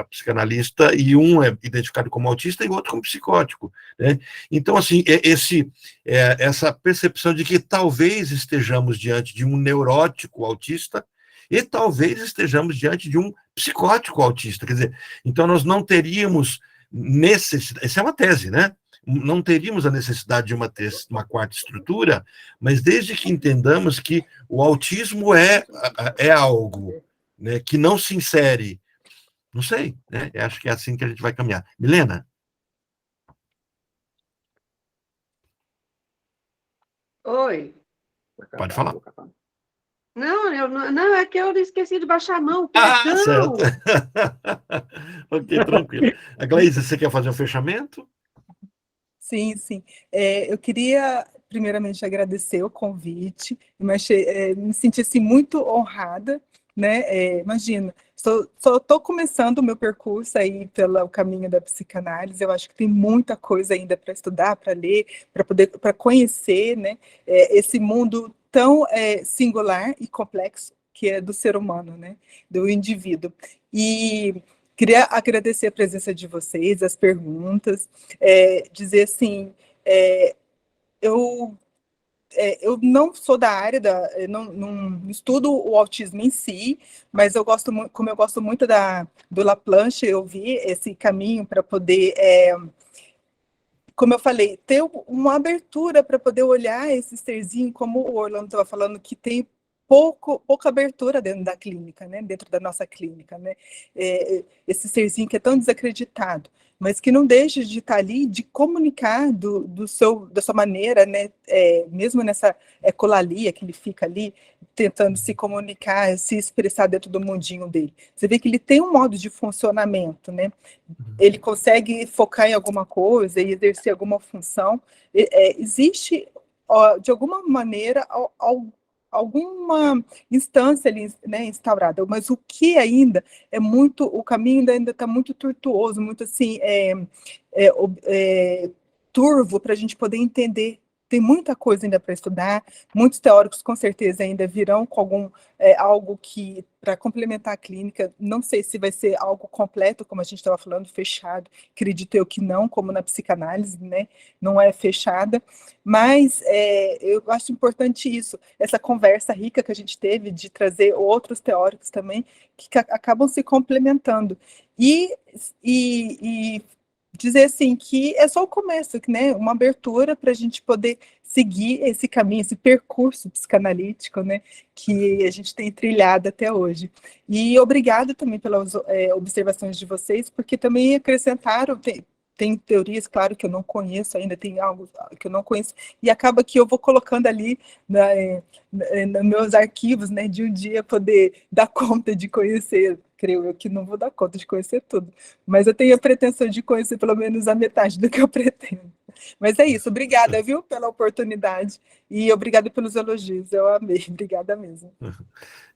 S1: psicanalista e um é identificado como autista e o outro como psicótico, né? Então, assim, essa percepção de que talvez estejamos diante de um neurótico autista e talvez estejamos diante de um psicótico autista, quer dizer, então nós não teríamos necessidade, essa é uma tese, né? Não teríamos a necessidade de uma quarta estrutura, mas desde que entendamos que o autismo é algo, né, que não se insere, não sei, né? Eu acho que é assim que a gente vai caminhar. Milena?
S3: Oi.
S1: Pode falar.
S3: Não, é que eu esqueci de baixar a mão.
S1: Certo. Ok, tranquilo. A Gleice, você quer fazer o fechamento?
S2: Sim. Eu queria, primeiramente, agradecer o convite, me senti assim, muito honrada, né? Imagina, só estou começando o meu percurso aí pelo caminho da psicanálise. Eu acho que tem muita coisa ainda para estudar, para ler, para conhecer, né? Esse mundo tão singular e complexo que é do ser humano, né? Do indivíduo. E queria agradecer a presença de vocês, as perguntas, dizer assim, eu não sou da área, não estudo o autismo em si, mas como eu gosto muito do Laplanche, eu vi esse caminho para poder, como eu falei, ter uma abertura para poder olhar esse serzinho, como o Orlando estava falando, que tem pouca abertura dentro da clínica, né? Dentro da nossa clínica, né? Esse serzinho que é tão desacreditado, mas que não deixa de estar ali, de comunicar da sua maneira, né? Mesmo nessa ecolalia que ele fica ali, tentando se comunicar, se expressar dentro do mundinho dele. Você vê que ele tem um modo de funcionamento, né? Ele consegue focar em alguma coisa e exercer alguma função. Existe, de alguma maneira, alguma instância ali, né, instaurada, mas o que ainda é muito, o caminho ainda está muito tortuoso, muito assim, turvo para a gente poder entender. Tem muita coisa ainda para estudar, muitos teóricos com certeza ainda virão com algo que, para complementar a clínica, não sei se vai ser algo completo, como a gente estava falando, fechado, acredito eu que não, como na psicanálise, né, não é fechada, mas eu acho importante isso, essa conversa rica que a gente teve, de trazer outros teóricos também, que acabam se complementando, e dizer assim que é só o começo, né? Uma abertura para a gente poder seguir esse caminho, esse percurso psicanalítico, né? Que a gente tem trilhado até hoje. E obrigado também pelas observações de vocês, porque também acrescentaram, tem teorias, claro, que eu não conheço ainda, tem algo que eu não conheço, e acaba que eu vou colocando ali nos meus arquivos, né, de um dia poder dar conta de conhecer. Creio eu que não vou dar conta de conhecer tudo, mas eu tenho a pretensão de conhecer pelo menos a metade do que eu pretendo. Mas é isso, obrigada, viu, pela oportunidade, e obrigada pelos elogios, eu amei, obrigada mesmo.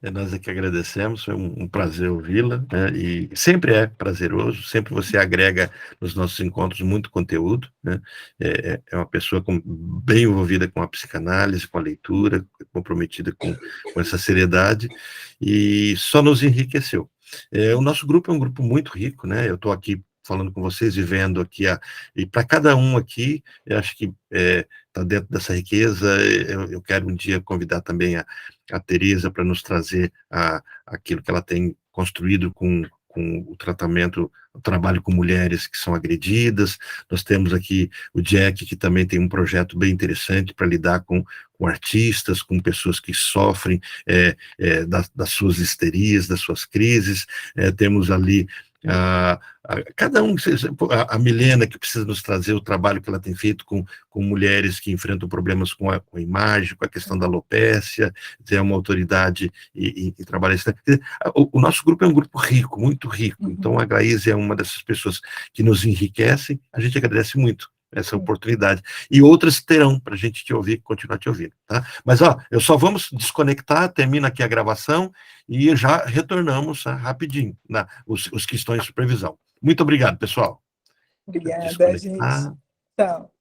S1: Nós é que agradecemos, foi um prazer ouvi-la, né? E sempre é prazeroso, sempre você agrega nos nossos encontros muito conteúdo, né? É uma pessoa bem envolvida com a psicanálise, com a leitura, comprometida com essa seriedade, e só nos enriqueceu. O nosso grupo é um grupo muito rico, né? Eu estou aqui falando com vocês e vendo aqui, e para cada um aqui, eu acho que está dentro dessa riqueza. Eu quero um dia convidar também a Teresa para nos trazer aquilo que ela tem construído com o tratamento, o trabalho com mulheres que são agredidas. Nós temos aqui o Jack, que também tem um projeto bem interessante para lidar com artistas, com pessoas que sofrem das suas histerias, das suas crises. Temos ali cada um, a Milena, que precisa nos trazer o trabalho que ela tem feito com mulheres que enfrentam problemas com a imagem, com a questão da alopécia, é uma autoridade em trabalhar isso. O nosso grupo é um grupo rico, muito rico, então a Glaíse é uma dessas pessoas que nos enriquecem, a gente agradece muito essa oportunidade, e outras terão para a gente te ouvir, continuar te ouvindo, tá? Mas, eu só vamos desconectar, termina aqui a gravação, e já retornamos rapidinho, os que estão em supervisão. Muito obrigado, pessoal.
S2: Obrigada, gente. Tchau.